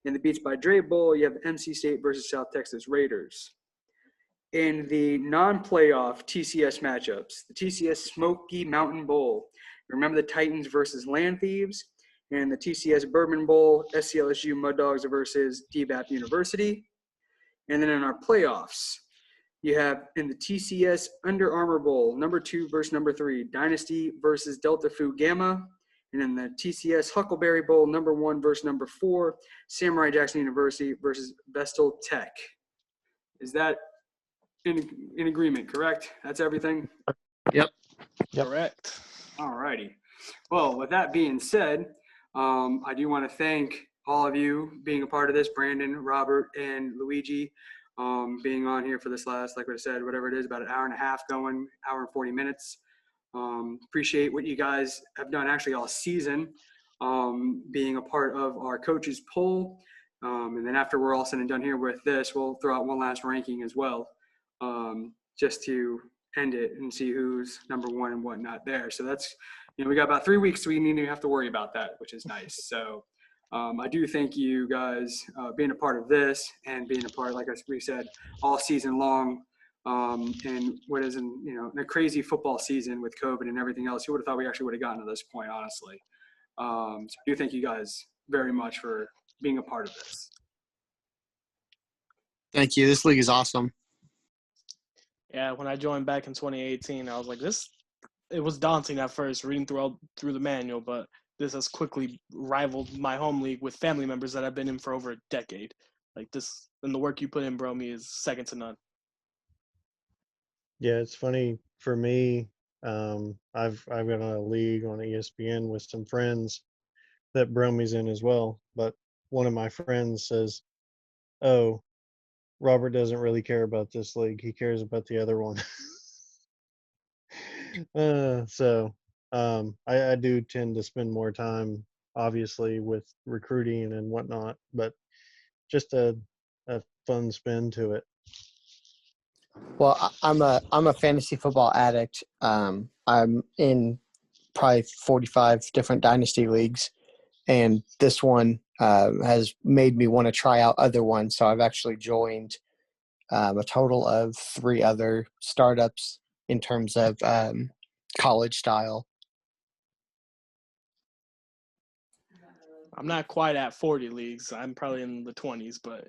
In the Beats by Dre Bowl, you have NC State versus South Texas Raiders. In the non-playoff TCS matchups, the TCS Smoky Mountain Bowl, remember the Titans versus Land Thieves. And the TCS Bourbon Bowl, SCLSU Mud Dogs versus DVAP University. And then in our playoffs, you have in the TCS Under Armour Bowl, number 2 versus number 3, Dynasty versus Delta Phi Gamma. And in the TCS Huckleberry Bowl, number 1 versus number 4, Samurai Jackson University versus Vestal Tech. Is that in agreement, correct? That's everything? Yep. Correct. All righty. Well, with that being said, I do want to thank all of you being a part of this, Brandon, Robert, and Luigi, being on here for this last, like I said, whatever it is, about an hour and a half going, hour and 40 minutes. Appreciate what you guys have done actually all season, being a part of our coaches poll. And then after we're all said and done here with this, we'll throw out one last ranking as well, just to end it and see who's number 1 and whatnot there. So that's, we got about 3 weeks, so we need to have to worry about that, which is nice. So I do thank you guys being a part of this and being a part, like we said, all season long. And what is in a crazy football season with COVID and everything else, who would have thought we actually would have gotten to this point, honestly. So I do thank you guys very much for being a part of this. Thank you. This league is awesome. Yeah, when I joined back in 2018, I was like, it was daunting at first reading through the manual, but this has quickly rivaled my home league with family members that I've been in for over a decade. Like this, and the work you put in, Bromy, is second to none. Yeah, it's funny for me. I've got a league on ESPN with some friends that Bromy's in as well. But one of my friends says, "Oh, Robert doesn't really care about this league. He cares about the other one." I do tend to spend more time, obviously, with recruiting and whatnot, but just a fun spin to it. Well, I'm a fantasy football addict. I'm in probably 45 different dynasty leagues, and this one has made me want to try out other ones. So I've actually joined a total of 3 other startups in terms of college style. I'm not quite at 40 leagues. I'm probably in the 20s, but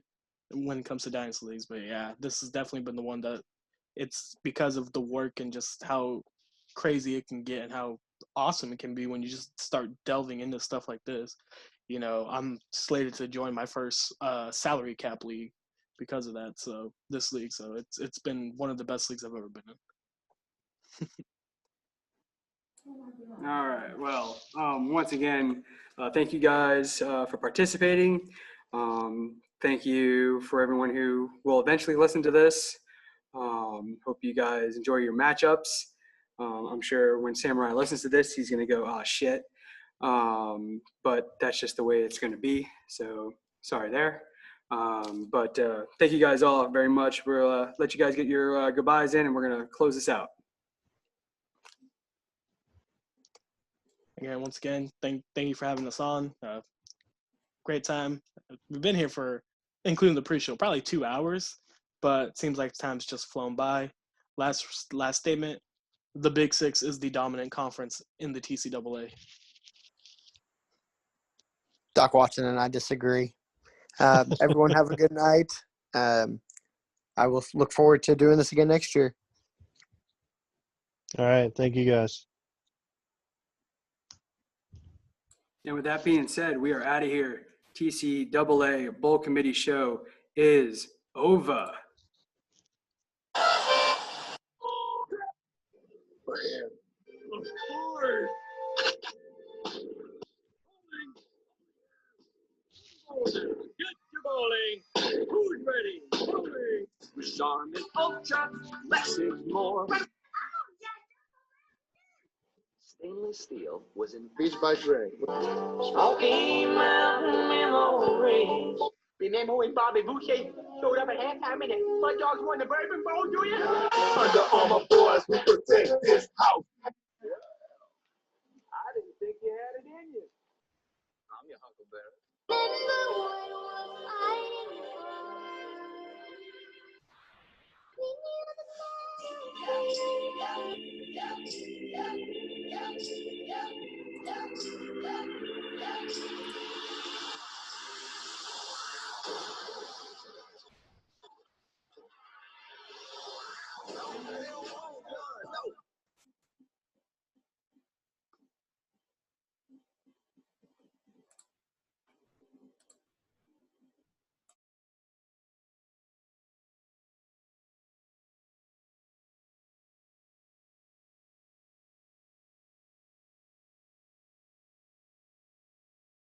when it comes to dynasty leagues, but yeah, this has definitely been the one that it's because of the work and just how crazy it can get and how awesome it can be when you just start delving into stuff like this. I'm slated to join my first salary cap league because of that. So this league, so it's been one of the best leagues I've ever been in. All right. Well, once again, thank you guys for participating. Thank you for everyone who will eventually listen to this. Hope you guys enjoy your matchups. I'm sure when Samurai listens to this, he's going to go, "Oh, shit." But that's just the way it's going to be. So sorry there. But thank you guys all very much. We'll let you guys get your goodbyes in, and we're going to close this out. Again, once again, thank you for having us on. Great time. We've been here for, including the pre-show, probably 2 hours, but it seems like time's just flown by. Last statement, the Big Six is the dominant conference in the TCAA. Doc Watson and I disagree. Everyone have a good night. I will look forward to doing this again next year. All right. Thank you, guys. And with that being said, we are out of here. TCAA Bowl Committee show is over. Get your ball Arm is ultra, less is more. Stainless steel was in Beach by Dre. Smoky Mountain memories. Remember when Bobby Boucher showed up at halftime and the Mud Dogs won the Bourbon Bowl, do you? Under Armour boys, we protect this house. I didn't think you had it in you. I'm your Huckleberry.